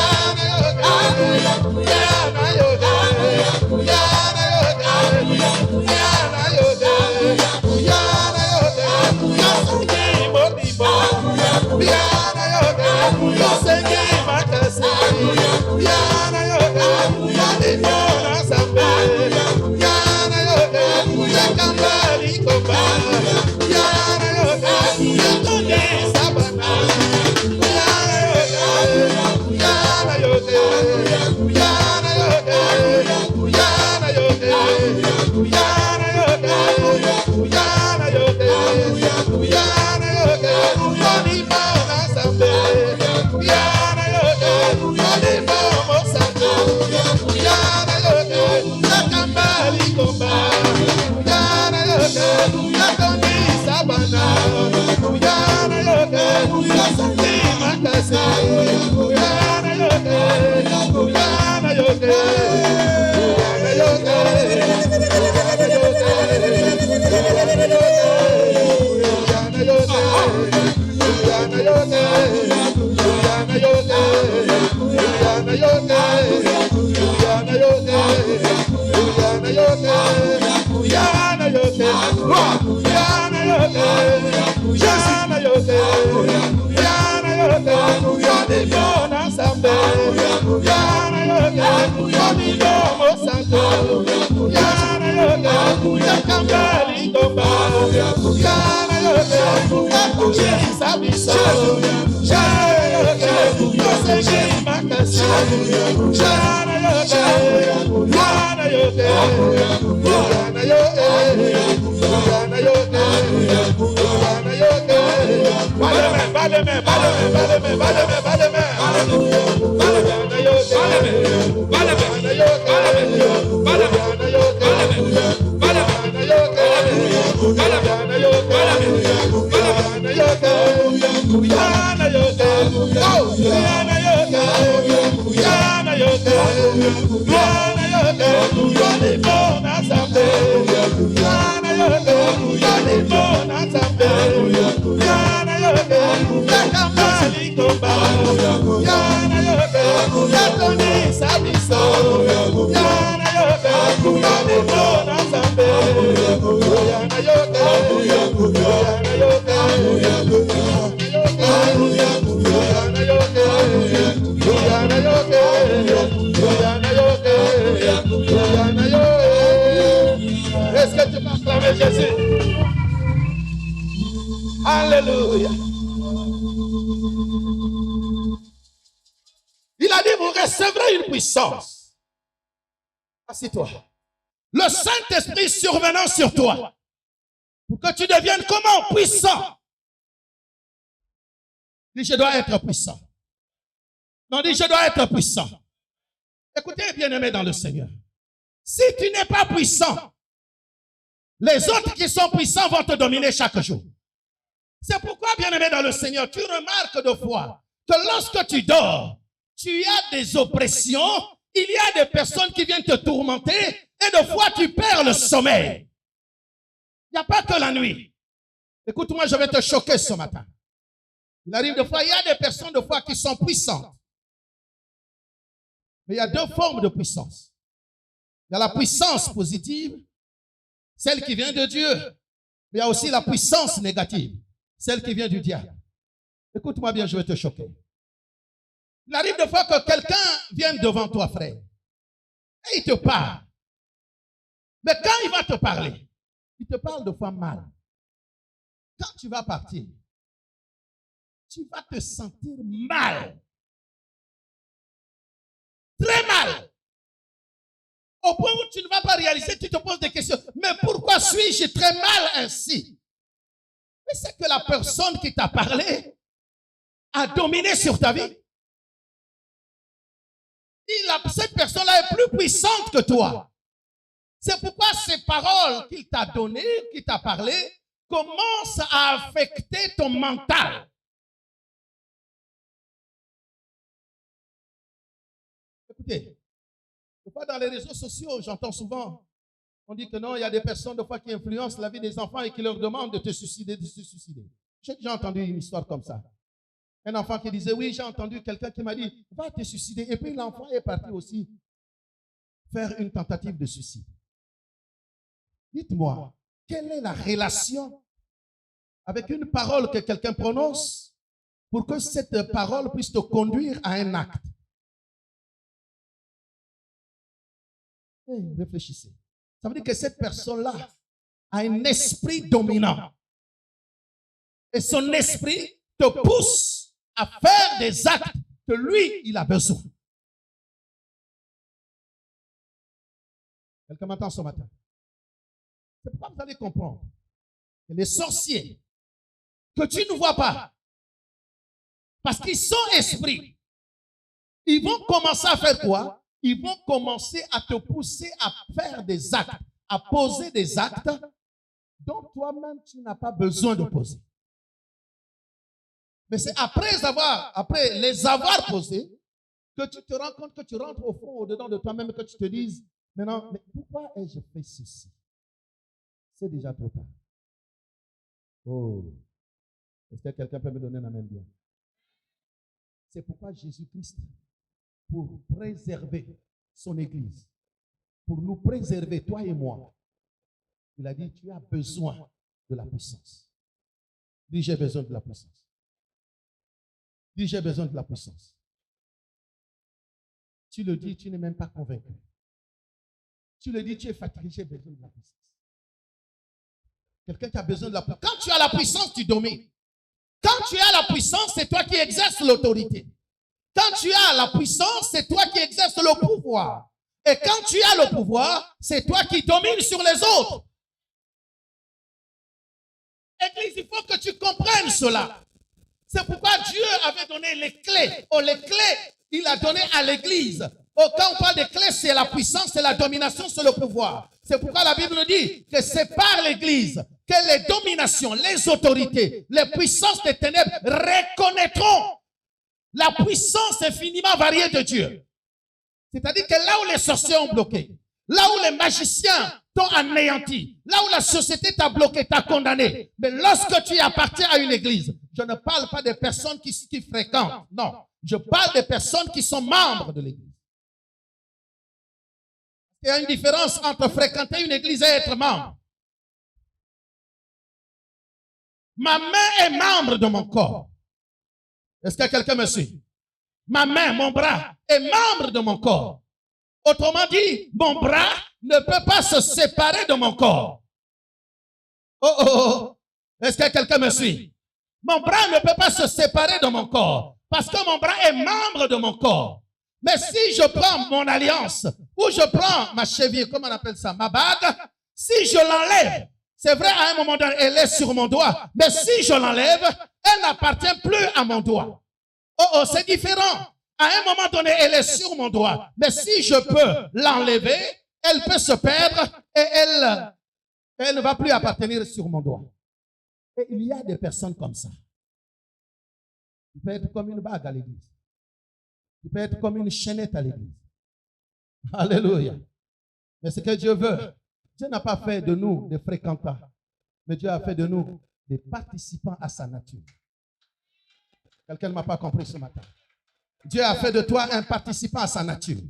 Est-ce que tu peux acclamer Jésus? Alléluia. Il a dit, vous recevrez une puissance. Assieds-toi. Le Saint-Esprit survenant sur toi. Pour que tu deviennes comment? Puissant. Dis, je dois être puissant. Non, dis, je dois être puissant. Écoutez, bien-aimés dans le Seigneur. Si tu n'es pas puissant, les autres qui sont puissants vont te dominer chaque jour. C'est pourquoi, bien-aimé dans le Seigneur, tu remarques de fois que lorsque tu dors, tu as des oppressions, il y a des personnes qui viennent te tourmenter et de fois tu perds le sommeil. Il n'y a pas que la nuit. Écoute-moi, je vais te choquer ce matin. Il arrive de fois, il y a des personnes de fois qui sont puissantes. Mais il y a deux formes de puissance. Il y a la puissance positive, celle qui vient de Dieu. Mais il y a aussi la puissance négative, celle qui vient du diable. Écoute-moi bien, je vais te choquer. Il arrive de fois que quelqu'un vienne devant toi, frère, et il te parle. Mais quand il va te parler, il te parle de fois mal. Quand tu vas partir, tu vas te sentir mal. Très mal. Au point où tu ne vas pas réaliser, tu te poses des questions. Mais pourquoi suis-je très mal ainsi? Mais c'est que la personne qui t'a parlé a dominé sur ta vie. Cette personne-là est plus puissante que toi. C'est pourquoi ces paroles qu'il t'a données, qu'il t'a parlé, commencent à affecter ton mental. Écoutez, des fois dans les réseaux sociaux, j'entends souvent, on dit que non, il y a des personnes de fois qui influencent la vie des enfants et qui leur demandent de te suicider, de se suicider. J'ai déjà entendu une histoire comme ça. Un enfant qui disait, oui, j'ai entendu quelqu'un qui m'a dit, va te suicider. Et puis l'enfant est parti aussi faire une tentative de suicide. Dites-moi, quelle est la relation avec une parole que quelqu'un prononce pour que cette parole puisse te conduire à un acte? Hey, réfléchissez. Ça veut dire que cette personne-là a un esprit dominant. Et son esprit te pousse à faire des actes que lui, il a besoin. Quelqu'un m'entend ce matin? C'est pourquoi vous allez comprendre que les sorciers que tu ne vois pas, parce qu'ils sont esprits, ils vont commencer à faire quoi? Ils vont commencer à te pousser à faire des actes, à poser des actes dont toi-même tu n'as pas besoin de poser. Mais c'est après les avoir posés que tu te rends compte que tu rentres au fond, au-dedans de toi-même, que tu te dises, maintenant, mais pourquoi ai-je fait ceci? C'est déjà trop tard. Oh, est-ce que quelqu'un peut me donner un amen bien? C'est pourquoi Jésus-Christ, pour préserver son Église, pour nous préserver, toi et moi, il a dit, tu as besoin de la puissance. Dis, j'ai besoin de la puissance. Dis, j'ai besoin de la puissance. Tu le dis, tu n'es même pas convaincu. Tu le dis, tu es fatigué, j'ai besoin de la puissance. Quelqu'un qui a besoin de la puissance. Quand tu as la puissance, tu domines. Quand tu as la puissance, c'est toi qui exerces l'autorité. Quand tu as la puissance, c'est toi qui exerces le pouvoir. Et quand tu as le pouvoir, c'est toi qui domines sur les autres. Église, il faut que tu comprennes cela. C'est pourquoi Dieu avait donné les clés. Oh, les clés, il a donné à l'église. Oh, quand on parle des clés, c'est la puissance, c'est la domination, c'est le pouvoir. C'est pourquoi la Bible dit que c'est par l'église que les dominations, les autorités, les puissances des ténèbres reconnaîtront la puissance infiniment variée de Dieu. C'est-à-dire que là où les sorciers ont bloqué, là où les magiciens t'ont anéanti, là où la société t'a bloqué, t'a condamné, mais lorsque tu appartiens à une église, je ne parle pas des personnes qui fréquentent, non, je parle des personnes qui sont membres de l'église. Il y a une différence entre fréquenter une église et être membre. Ma main est membre de mon corps. Est-ce que quelqu'un me suit? Ma main, mon bras est membre de mon corps. Autrement dit, mon bras ne peut pas se séparer de mon corps. Oh, oh, oh. Est-ce que quelqu'un me suit? Mon bras ne peut pas se séparer de mon corps parce que mon bras est membre de mon corps. Mais si je prends mon alliance ou je prends ma cheville, comment on appelle ça, ma bague, si je l'enlève, c'est vrai à un moment donné, elle est sur mon doigt, mais si je l'enlève, elle n'appartient plus à mon doigt. Oh, oh, c'est différent. À un moment donné, elle est sur mon doigt. Mais si je peux l'enlever, elle peut se perdre et elle ne va plus appartenir sur mon doigt. Et il y a des personnes comme ça. Tu peux être comme une bague à l'église. Tu peux être comme une chaînette à l'église. Alléluia. Mais ce que Dieu veut, Dieu n'a pas fait de nous des fréquentants, mais Dieu a fait de nous des participants à sa nature. Quelqu'un ne m'a pas compris ce matin. Dieu a fait de toi un participant à sa nature.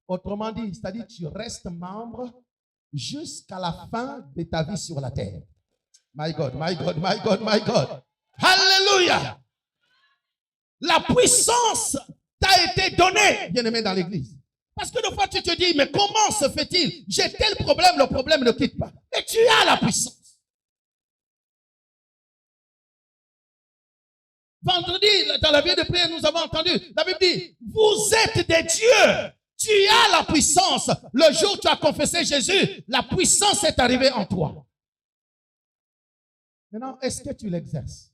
Autrement dit, c'est-à-dire tu restes membre jusqu'à la fin de ta vie sur la terre. My God, my God, my God, my God. Alléluia. La puissance t'a été donnée, bien-aimé, dans l'église. Parce que des fois, tu te dis, mais comment se fait-il? J'ai tel problème, le problème ne quitte pas. Et tu as la puissance. Vendredi, dans la vie de prière, nous avons entendu, la Bible dit, vous êtes des dieux. Tu as la puissance. Le jour où tu as confessé Jésus, la puissance est arrivée en toi. Maintenant, est-ce que tu l'exerces?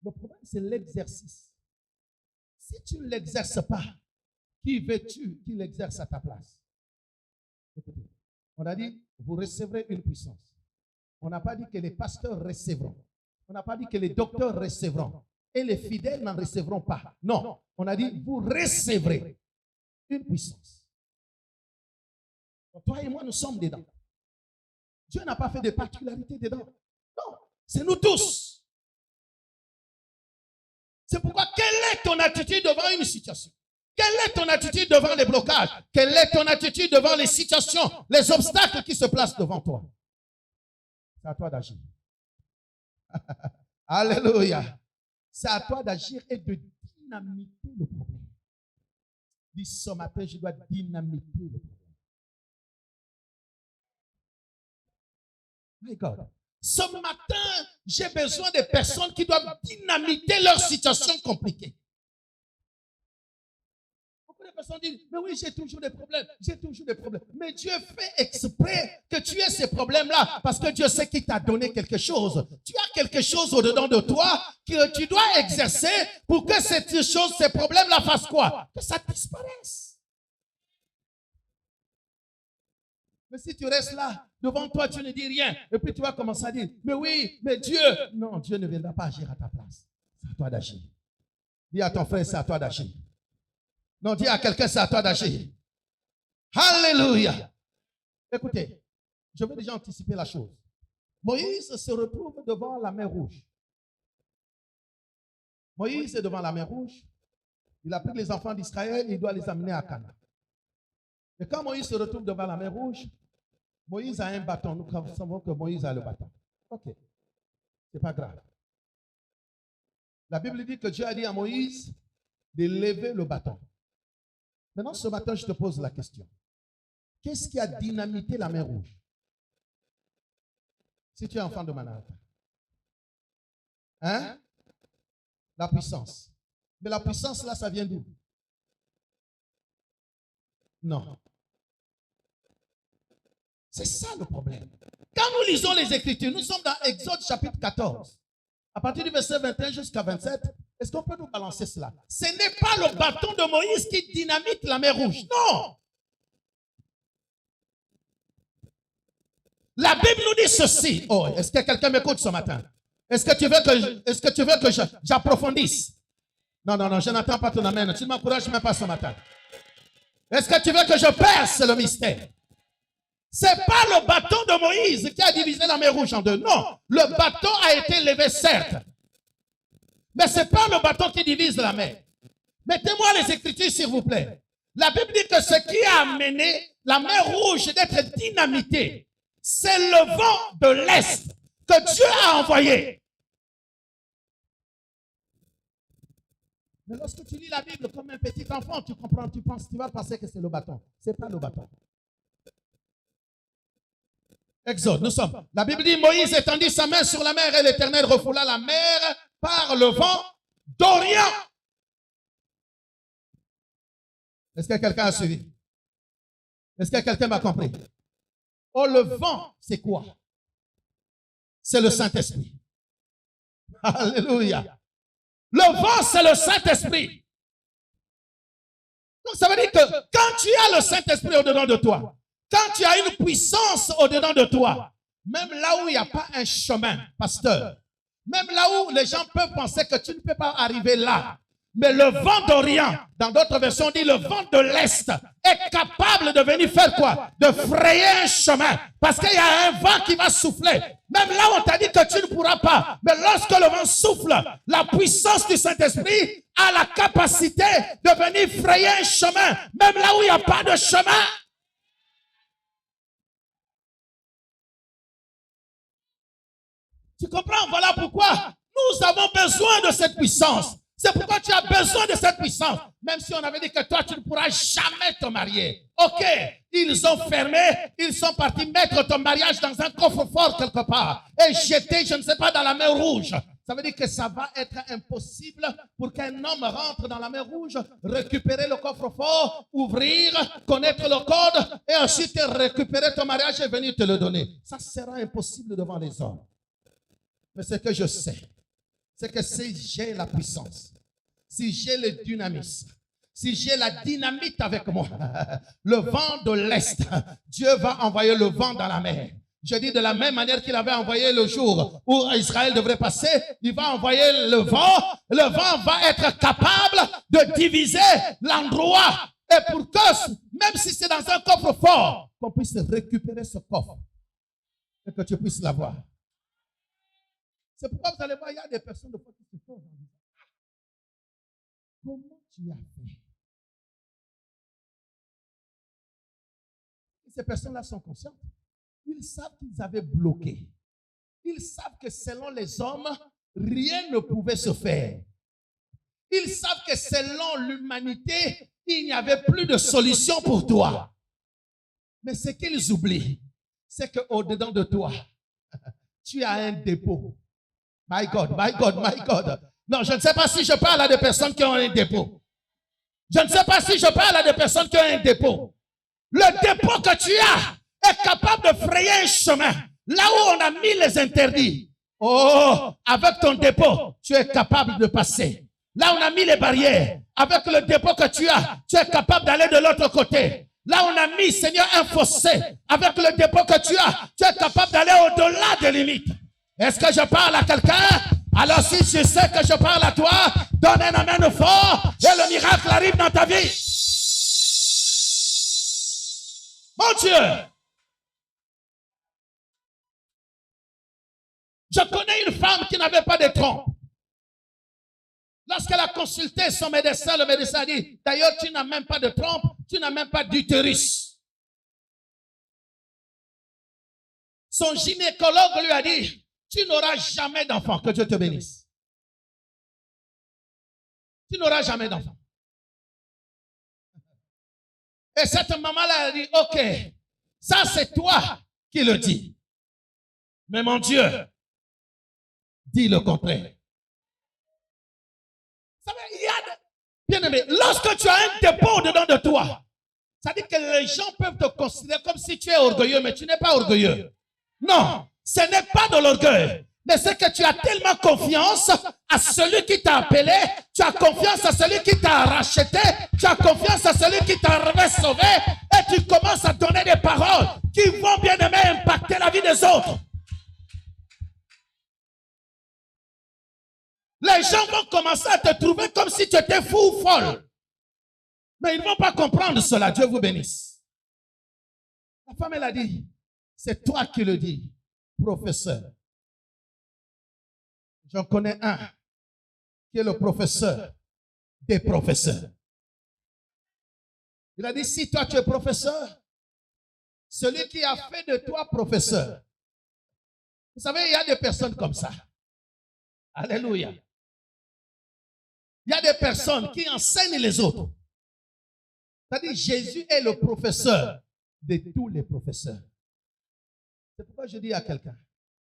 Le problème, c'est l'exercice. Si tu ne l'exerces pas, qui veux-tu qu'il exerce à ta place? Écoutez, on a dit, vous recevrez une puissance. On n'a pas dit que les pasteurs recevront. On n'a pas dit que les docteurs recevront. Et les fidèles n'en recevront pas. Non, on a dit, vous recevrez une puissance. Donc, toi et moi, nous sommes dedans. Dieu n'a pas fait de particularité dedans. Non, c'est nous tous. C'est pourquoi, quelle est ton attitude devant une situation? Quelle est ton attitude devant les blocages? Quelle est ton attitude devant les situations, les obstacles qui se placent devant toi? C'est à toi d'agir. Alléluia. C'est à toi d'agir et de dynamiter le problème. Dis ce matin, je dois dynamiter le problème. My God. Ce matin, j'ai besoin de personnes qui doivent dynamiter leur situation compliquée. Beaucoup de personnes disent, mais oui, j'ai toujours des problèmes, j'ai toujours des problèmes. Mais Dieu fait exprès que tu aies ces problèmes-là parce que Dieu sait qu'il t'a donné quelque chose. Tu as quelque chose au-dedans de toi que tu dois exercer pour que cette chose, ces problèmes-là fassent quoi? Que ça disparaisse. Mais si tu restes là, devant toi, tu ne dis rien. Et puis tu vas commencer à dire, mais oui, mais Dieu. Non, Dieu ne viendra pas agir à ta place. C'est à toi d'agir. Dis à ton frère, c'est à toi d'agir. Non, dis à quelqu'un, c'est à toi d'agir. Alléluia. Écoutez, je vais déjà anticiper la chose. Moïse se retrouve devant la mer Rouge. Moïse est devant la mer Rouge. Il a pris les enfants d'Israël et il doit les amener à Canaan. Et quand Moïse se retrouve devant la mer Rouge, Moïse a un bâton. Nous savons que Moïse a le bâton. Ok. C'est pas grave. La Bible dit que Dieu a dit à Moïse de lever le bâton. Maintenant, ce matin, je te pose la question. Qu'est-ce qui a dynamité la mer Rouge? Si tu es enfant de Manhattan. Hein? La puissance. Mais la puissance, là, ça vient d'où? Non. C'est ça le problème. Quand nous lisons les Écritures, nous sommes dans Exode chapitre 14. À partir du verset 21 jusqu'à 27, est-ce qu'on peut nous balancer cela? Ce n'est pas le bâton de Moïse qui dynamite la mer Rouge. Non. La Bible nous dit ceci. Oh, est-ce que quelqu'un m'écoute ce matin? Est-ce que tu veux que j'approfondisse? Non, je n'attends pas ton amen. Tu ne m'encourages même pas ce matin. Est-ce que tu veux que je perce le mystère? Ce n'est pas le bâton de Moïse qui a divisé la mer Rouge en deux. Non, le bâton a été levé, certes. Mais ce n'est pas le bâton qui divise la mer. Mettez-moi les Écritures, s'il vous plaît. La Bible dit que ce qui a amené la mer Rouge d'être dynamitée, c'est le vent de l'Est que Dieu a envoyé. Mais lorsque tu lis la Bible comme un petit enfant, tu comprends, tu penses, tu vas penser que c'est le bâton. Ce n'est pas le bâton. Exode, nous sommes. La Bible dit, Moïse étendit sa main sur la mer et l'Éternel refoula la mer par le vent d'Orient. Est-ce que quelqu'un a suivi? Est-ce que quelqu'un m'a compris? Oh, le vent, c'est quoi? C'est le Saint-Esprit. Alléluia. Le vent, c'est le Saint-Esprit. Donc, ça veut dire que quand tu as le Saint-Esprit au-dedans de toi, quand tu as une puissance au-dedans de toi, même là où il n'y a pas un chemin, pasteur, même là où les gens peuvent penser que tu ne peux pas arriver là, mais le vent d'Orient, dans d'autres versions, on dit le vent de l'Est, est capable de venir faire quoi? De frayer un chemin. Parce qu'il y a un vent qui va souffler. Même là où on t'a dit que tu ne pourras pas. Mais lorsque le vent souffle, la puissance du Saint-Esprit a la capacité de venir frayer un chemin. Même là où il n'y a pas de chemin. Tu comprends? Voilà pourquoi nous avons besoin de cette puissance. C'est pourquoi tu as besoin de cette puissance. Même si on avait dit que toi, tu ne pourras jamais te marier. Ok, ils ont fermé, ils sont partis mettre ton mariage dans un coffre-fort quelque part et jeter, je ne sais pas, dans la mer Rouge. Ça veut dire que ça va être impossible pour qu'un homme rentre dans la mer Rouge, récupérer le coffre-fort, ouvrir, connaître le code et ensuite récupérer ton mariage et venir te le donner. Ça sera impossible devant les hommes. Mais ce que je sais, c'est que si j'ai la puissance, si j'ai le dynamisme, si j'ai la dynamite avec moi, le vent de l'Est, Dieu va envoyer le vent dans la mer. Je dis de la même manière qu'il avait envoyé le jour où Israël devrait passer, il va envoyer le vent va être capable de diviser l'endroit. Et pour que, même si c'est dans un coffre-fort, qu'on puisse récupérer ce coffre et que tu puisses l'avoir. C'est pourquoi vous allez voir, il y a des personnes de foi qui se font. Comment tu as fait? Et ces personnes-là sont conscientes. Ils savent qu'ils avaient bloqué. Ils savent que selon les hommes, rien ne pouvait se faire. Ils savent que selon l'humanité, il n'y avait plus de solution pour toi. Mais ce qu'ils oublient, c'est qu'au-dedans de toi, tu as un dépôt. My God, my God, my God. Non, je ne sais pas si je parle à des personnes qui ont un dépôt. Je ne sais pas si je parle à des personnes qui ont un dépôt. Le dépôt que tu as est capable de frayer un chemin. Là où on a mis les interdits. Oh, avec ton dépôt, tu es capable de passer. Là où on a mis les barrières. Avec le dépôt que tu es capable d'aller de l'autre côté. Là où on a mis, Seigneur, un fossé. Avec le dépôt que tu es capable d'aller au-delà des limites. Est-ce que je parle à quelqu'un? Alors si je sais que je parle à toi, donne un amen fort et le miracle arrive dans ta vie. Mon Dieu! Je connais une femme qui n'avait pas de trompe. Lorsqu'elle a consulté son médecin, le médecin a dit, d'ailleurs, tu n'as même pas de trompe, tu n'as même pas d'utérus. Son gynécologue lui a dit, tu n'auras jamais d'enfant. Que Dieu te bénisse. Tu n'auras jamais d'enfant. Et cette maman-là, elle dit, ok, ça c'est toi qui le dis. Mais mon Dieu dit le contraire. Ça veut dire, il y a bien aimé, lorsque tu as un dépôt dedans de toi, ça dit que les gens peuvent te considérer comme si tu es orgueilleux, mais tu n'es pas orgueilleux. Non, ce n'est pas de l'orgueil. Mais c'est que tu as tellement confiance à celui qui t'a appelé, tu as confiance à celui qui t'a racheté, tu as confiance à celui qui t'a sauvé, et tu commences à donner des paroles qui vont bien aimer impacter la vie des autres. Les gens vont commencer à te trouver comme si tu étais fou ou folle. Mais ils ne vont pas comprendre cela. Dieu vous bénisse. La femme, elle a dit, c'est toi qui le dis, professeur. J'en connais un qui est le professeur des professeurs. Il a dit, si toi tu es professeur, celui qui a fait de toi professeur. Vous savez, il y a des personnes comme ça. Alléluia. Il y a des personnes qui enseignent les autres. C'est-à-dire, Jésus est le professeur de tous les professeurs. C'est pourquoi je dis à quelqu'un,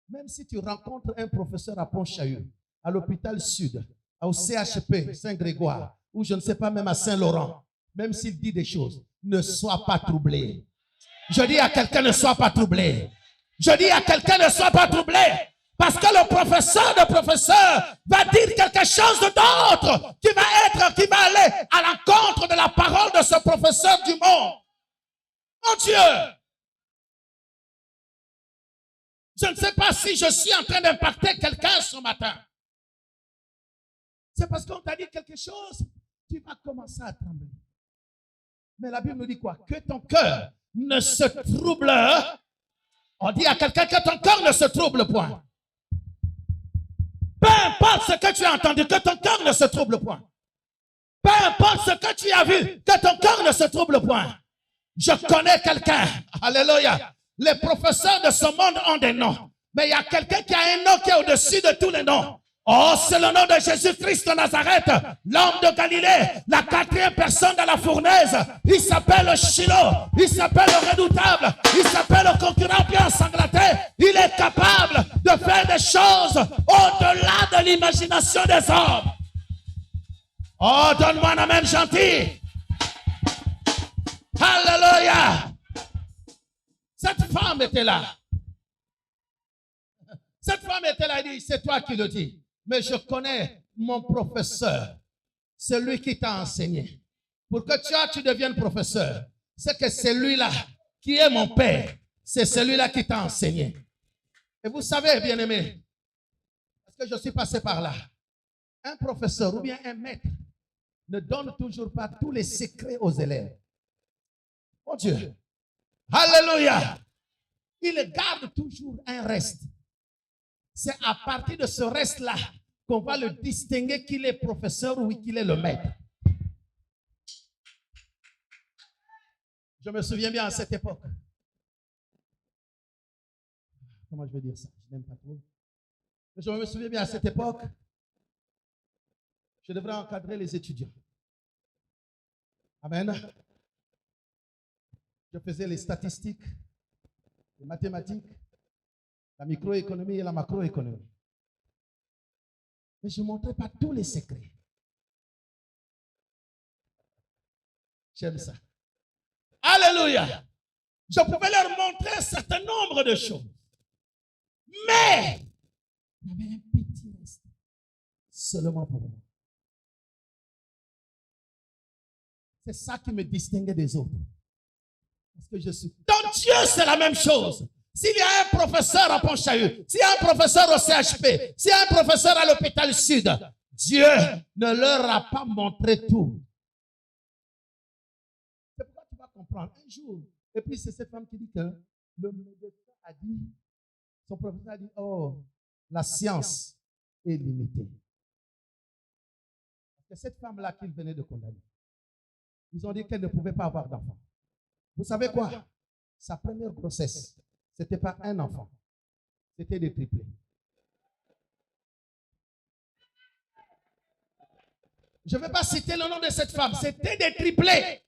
même si tu rencontres un professeur à Pont-Chaillot, à l'hôpital Sud, au CHP Saint-Grégoire, ou je ne sais pas, même à Saint-Laurent, même s'il dit des choses, ne sois pas troublé. Je dis à quelqu'un, ne sois pas troublé. Je dis à quelqu'un, ne sois pas troublé. Parce que le professeur de professeur va dire quelque chose d'autre qui va aller à l'encontre de la parole de ce professeur du monde. Mon Dieu! Je ne sais pas si je suis en train d'impacter quelqu'un ce matin. C'est parce qu'on t'a dit quelque chose, tu vas commencer à trembler. Mais la Bible nous dit quoi? Que ton cœur ne se trouble. On dit à quelqu'un que ton cœur ne se trouble point. Peu importe ce que tu as entendu, que ton cœur ne se trouble point. Peu importe ce que tu as vu, que ton cœur ne se trouble point. Je connais quelqu'un. Alléluia. Les professeurs de ce monde ont des noms. Mais il y a quelqu'un qui a un nom qui est au-dessus de tous les noms. Oh, c'est le nom de Jésus-Christ de Nazareth, l'homme de Galilée, la 4e personne de la fournaise. Il s'appelle Shiloh, il s'appelle le redoutable, il s'appelle le concurrent bien ensanglanté. Il est capable de faire des choses au-delà de l'imagination des hommes. Oh, donne-moi un amen gentil. Alléluia. Cette femme était là. Cette femme était là et dit, c'est toi qui le dis. Mais je connais mon professeur, celui qui t'a enseigné. Pour que tu deviennes professeur, c'est que celui-là qui est mon père, c'est celui-là qui t'a enseigné. Et vous savez, bien-aimé, parce que je suis passé par là, un professeur ou bien un maître ne donne toujours pas tous les secrets aux élèves. Mon Dieu. Alléluia. Il garde toujours un reste. C'est à partir de ce reste-là qu'on va le distinguer qu'il est professeur ou qu'il est le maître. Je me souviens bien à cette époque. Comment je vais dire ça? Je n'aime pas trop. Mais je me souviens bien à cette époque. Je devrais encadrer les étudiants. Amen. Je faisais les statistiques, les mathématiques, la microéconomie et la macroéconomie. Mais je ne montrais pas tous les secrets. J'aime ça. Alléluia. Je pouvais leur montrer un certain nombre de choses. Mais il y avait un petit reste seulement pour moi. C'est ça qui me distinguait des autres. Parce que je suis. Dans Dieu, c'est la même chose. S'il y a un professeur à Pont-Chaillot, s'il y a un professeur au CHP, s'il y a un professeur à l'hôpital Sud, Dieu ne leur a pas montré tout. C'est pourquoi tu vas comprendre. Un jour, et puis c'est cette femme qui dit que le médecin a dit, son professeur a dit, oh, la science est limitée. C'est cette femme-là qu'il venait de condamner. Ils ont dit qu'elle ne pouvait pas avoir d'enfant. Vous savez quoi? Sa première grossesse, ce n'était pas un enfant. C'était des triplés. Je ne vais pas citer le nom de cette femme. C'était des triplés.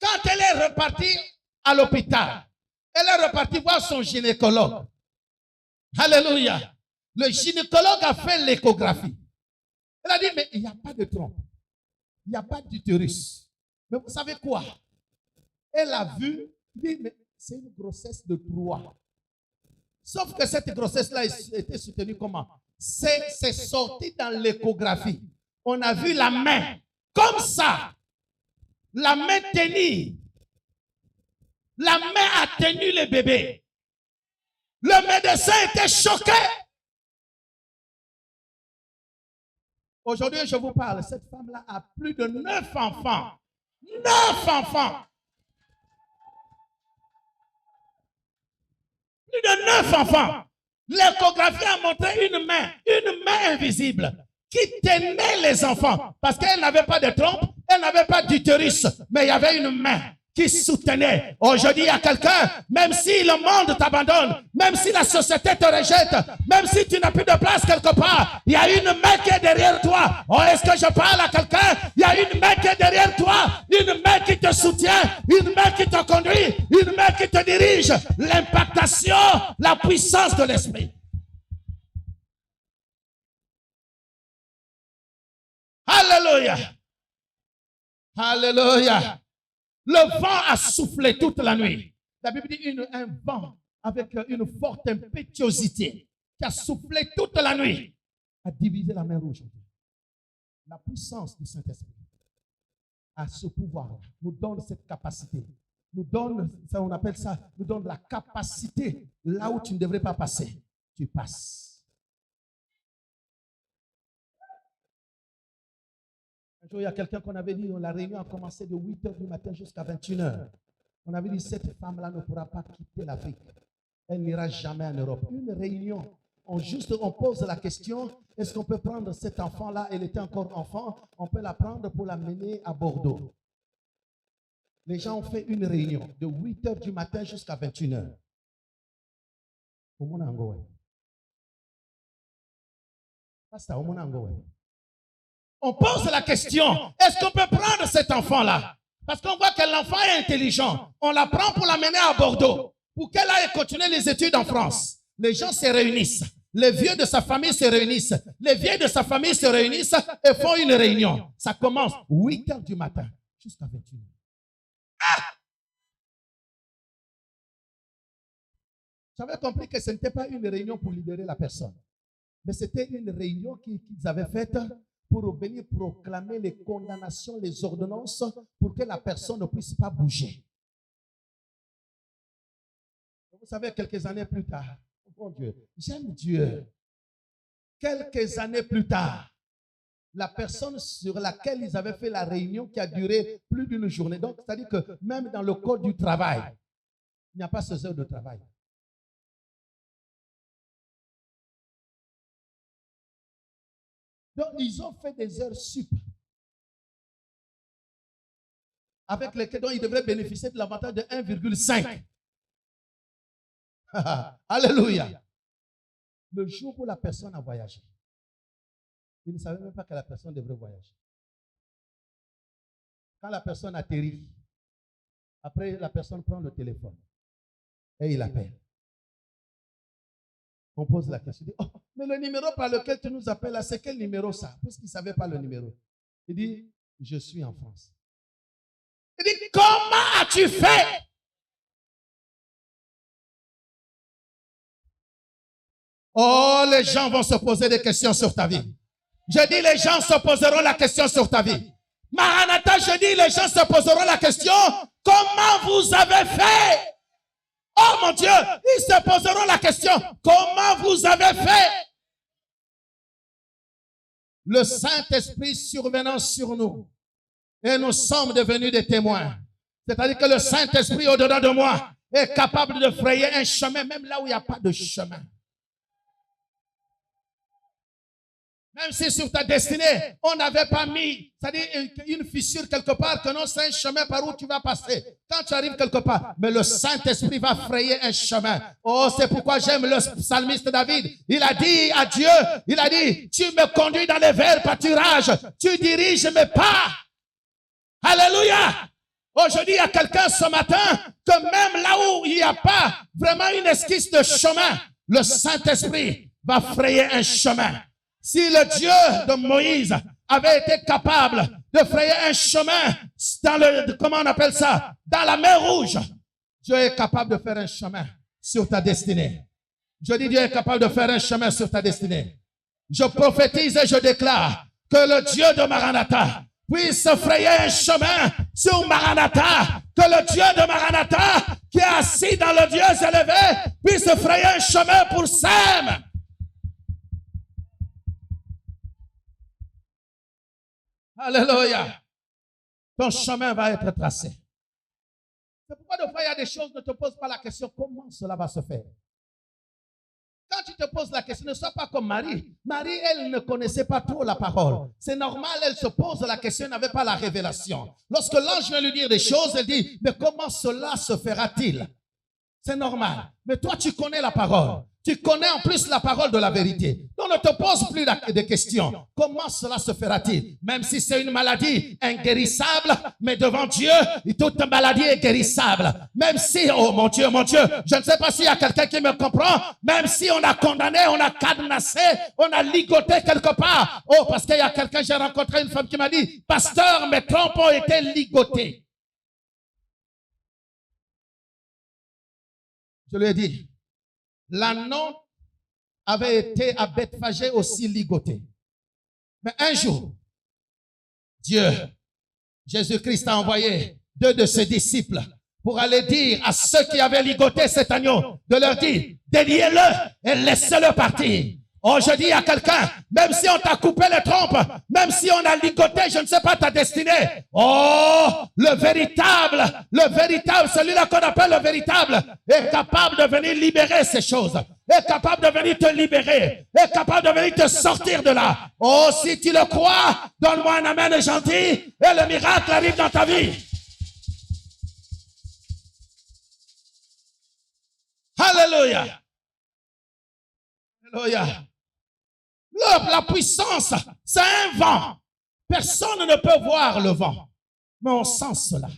Quand elle est repartie à l'hôpital, elle est repartie voir son gynécologue. Alléluia. Le gynécologue a fait l'échographie. Elle a dit, mais il n'y a pas de trompe. Il n'y a pas d'utérus. Mais vous savez quoi? Elle a vu, il dit, mais c'est une grossesse de 3. Sauf que cette grossesse-là était soutenue comment? C'est sorti dans l'échographie. On a vu la main, comme ça. La main tenue. La main a tenu le bébé. Le médecin était choqué. Aujourd'hui, je vous parle. Cette femme-là a plus de 9 enfants. 9 enfants. Plus de 9 enfants. L'échographie a montré une main invisible qui tenait les enfants. Parce qu'elle n'avait pas de trompe, elle n'avait pas d'utérus, mais il y avait une main qui soutenait. Aujourd'hui, il y a quelqu'un, même si le monde t'abandonne, même si la société te rejette, même si tu n'as plus de place quelque part, il y a une main qui est derrière toi. Oh, est-ce que je parle à quelqu'un? Il y a une main qui est derrière toi, une main qui te soutient, une main qui te conduit, une main qui te dirige. L'impactation, la puissance de l'esprit. Alléluia. Alléluia. Le vent a soufflé toute la nuit. La Bible dit un vent avec une forte impétuosité qui a soufflé toute la nuit, a divisé la mer rouge. La puissance du Saint-Esprit a ce pouvoir, nous donne cette capacité. Nous donne, ça on appelle ça, nous donne la capacité là où tu ne devrais pas passer. Tu passes. Un jour, il y a quelqu'un qu'on avait dit, la réunion a commencé de 8h du matin jusqu'à 21h. On avait dit, cette femme-là ne pourra pas quitter l'Afrique. Elle n'ira jamais en Europe. Une réunion, on pose la question, est-ce qu'on peut prendre cet enfant-là, elle était encore enfant, on peut la prendre pour la mener à Bordeaux. Les gens ont fait une réunion de 8h du matin jusqu'à 21h. On pose la question, est-ce qu'on peut prendre cet enfant-là? Parce qu'on voit que l'enfant est intelligent. On la prend pour l'amener à Bordeaux, pour qu'elle aille continuer les études en France. Les gens se réunissent. Les vieux de sa famille se réunissent. Les vieilles de sa famille se réunissent et font une réunion. Ça commence 8h du matin jusqu'à 21h. Ah! J'avais compris que ce n'était pas une réunion pour libérer la personne. Mais c'était une réunion qu'ils avaient faite pour venir proclamer les condamnations, les ordonnances, pour que la personne ne puisse pas bouger. Vous savez, quelques années plus tard, oh Dieu, j'aime Dieu. Quelques années plus tard, la personne sur laquelle ils avaient fait la réunion qui a duré plus d'une journée. Donc, c'est-à-dire que même dans le code du travail, il n'y a pas ces heures de travail. Donc, ils ont fait des heures sup avec lesquelles ils devraient bénéficier de l'avantage de 1,5. Alléluia. Le jour où la personne a voyagé, il ne savait même pas que la personne devrait voyager. Quand la personne atterrit, après la personne prend le téléphone et il appelle. On pose la question, il dit, oh, mais le numéro par lequel tu nous appelles là, c'est quel numéro ça? Parce qu'il ne savait pas le numéro. Il dit, je suis en France. Il dit, comment as-tu fait? Oh, les gens vont se poser des questions sur ta vie. Je dis, les gens se poseront la question sur ta vie. Maranatha, je dis, les gens se poseront la question, comment vous avez fait? Oh mon Dieu, ils se poseront la question, comment vous avez fait? Le Saint-Esprit survenant sur nous, et nous sommes devenus des témoins. C'est-à-dire que le Saint-Esprit au-dedans de moi est capable de frayer un chemin, même là où il n'y a pas de chemin. Même si sur ta destinée, on n'avait pas mis, c'est-à-dire une fissure quelque part, que non, c'est un chemin par où tu vas passer. Quand tu arrives quelque part, mais le Saint-Esprit va frayer un chemin. Oh, c'est pourquoi j'aime le psalmiste David. Il a dit à Dieu, il a dit, tu me conduis dans les verts pâturages, tu diriges mes pas. Alléluia. Oh, je dis à quelqu'un ce matin que même là où il n'y a pas vraiment une esquisse de chemin, le Saint-Esprit va frayer un chemin. Si le Dieu de Moïse avait été capable de frayer un chemin dans le, comment on appelle ça, dans la mer Rouge, Dieu est capable de faire un chemin sur ta destinée. Je dis Dieu est capable de faire un chemin sur ta destinée. Je prophétise et je déclare que le Dieu de Maranatha puisse frayer un chemin sur Maranatha, que le Dieu de Maranatha qui est assis dans le Dieu élevé puisse frayer un chemin pour Sam. Alléluia. Ton chemin va être tracé. C'est pourquoi des fois il y a des choses, ne te pose pas la question comment cela va se faire. Quand tu te poses la question, ne sois pas comme Marie. Marie, elle ne connaissait pas trop la parole. C'est normal, elle se pose la question, elle n'avait pas la révélation. Lorsque l'ange vient lui dire des choses, elle dit, mais comment cela se fera-t-il? C'est normal. Mais toi, tu connais la parole. Tu connais en plus la parole de la vérité. Donc ne te pose plus de questions. Comment cela se fera-t-il? Même si c'est une maladie inguérissable, mais devant Dieu, toute maladie est guérissable. Même si, oh mon Dieu, je ne sais pas s'il y a quelqu'un qui me comprend, même si on a condamné, on a cadenassé, on a ligoté quelque part. Oh, parce qu'il y a quelqu'un, j'ai rencontré une femme qui m'a dit, pasteur, mes trompes ont été ligotées. Je lui ai dit, l'ânon avait été à Bethphagée aussi ligoté. Mais un jour, Dieu, Jésus-Christ a envoyé 2 de ses disciples pour aller dire à ceux qui avaient ligoté cet agneau, de leur dire, déliez-le et laissez-le partir. Oh, je dis à quelqu'un, même si on t'a coupé les trompes, même si on a ligoté, je ne sais pas ta destinée. Oh, le véritable, celui-là qu'on appelle le véritable, est capable de venir libérer ces choses, est capable de venir te libérer, est capable de venir te sortir de là. Oh, si tu le crois, donne-moi un amen gentil et le miracle arrive dans ta vie. Alléluia. Alléluia. La puissance, c'est un vent. Personne ne peut voir le vent, mais on sent cela.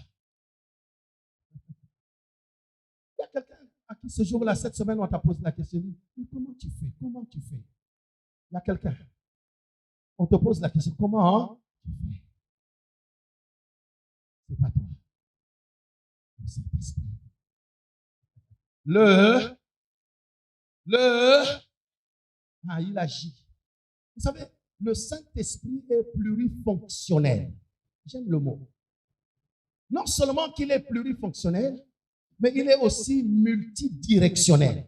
Il y a quelqu'un à qui ce jour-là, cette semaine, on t'a posé la question, mais comment tu fais? Comment tu fais? Il y a quelqu'un, on te pose la question, comment tu fais? C'est pas toi. Le Saint-Esprit. Il agit. Vous savez, le Saint-Esprit est plurifonctionnel. J'aime le mot. Non seulement qu'il est plurifonctionnel, mais il est aussi multidirectionnel.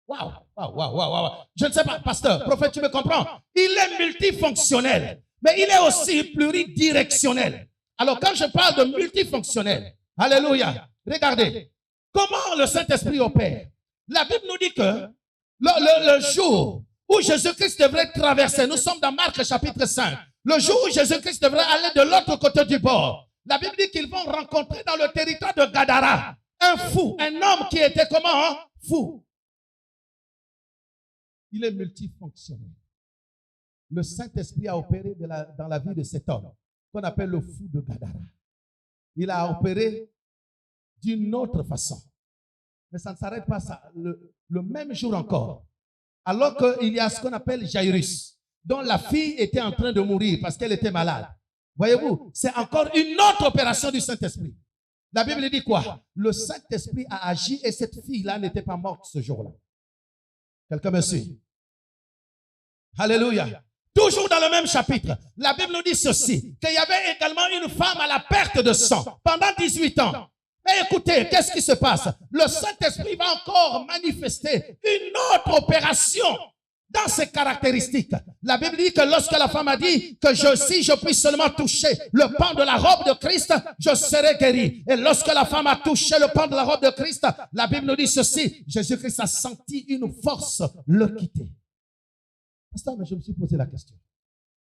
Waouh. Je ne sais pas, pasteur, prophète, tu me comprends? Il est multifonctionnel, mais il est aussi pluridirectionnel. Alors, quand je parle de multifonctionnel, alléluia, regardez, comment le Saint-Esprit opère? La Bible nous dit que le jour où Jésus-Christ devrait traverser, nous sommes dans Marc chapitre 5, le jour où Jésus-Christ devrait aller de l'autre côté du bord, la Bible dit qu'ils vont rencontrer dans le territoire de Gadara un fou, un homme qui était comment? Fou. Il est multifonctionnel. Le Saint-Esprit a opéré dans la vie de cet homme, qu'on appelle le fou de Gadara. Il a opéré d'une autre façon. Mais ça ne s'arrête pas ça. Le même jour encore, alors qu'il y a ce qu'on appelle Jairus, dont la fille était en train de mourir parce qu'elle était malade. Voyez-vous, c'est encore une autre opération du Saint-Esprit. La Bible dit quoi? Le Saint-Esprit a agi et cette fille-là n'était pas morte ce jour-là. Quelqu'un me suit? Alléluia. Toujours dans le même chapitre, la Bible nous dit ceci, qu'il y avait également une femme à la perte de sang pendant 18 ans. Mais écoutez, qu'est-ce qui se passe? Le Saint-Esprit va encore manifester une autre opération dans ses caractéristiques. La Bible dit que lorsque la femme a dit que si je puis seulement toucher le pan de la robe de Christ, je serai guéri. Et lorsque la femme a touché le pan de la robe de Christ, la Bible nous dit ceci, Jésus-Christ a senti une force le quitter. Pasteur, mais je me suis posé la question.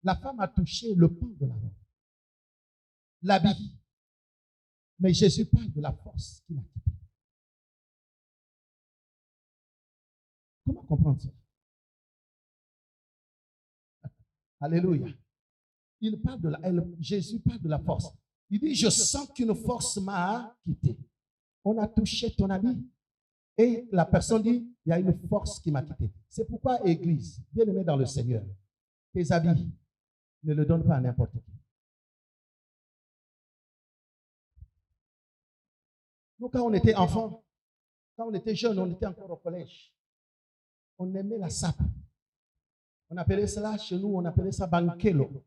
La femme a touché le pan de la robe, l'habit. Mais Jésus parle de la force qu'il a quittée. Comment comprendre ça? Alléluia. Jésus parle de la force. Il dit, je sens qu'une force m'a quitté. On a touché ton habit. Et la personne dit, il y a une force qui m'a quitté. C'est pourquoi, Église, bien-aimé dans le Seigneur, tes habits, ne le donne pas à n'importe qui. Nous, quand on était enfants, quand on était jeunes, on était encore au collège. On aimait la sape. On appelait cela, chez nous, on appelait ça banquelo.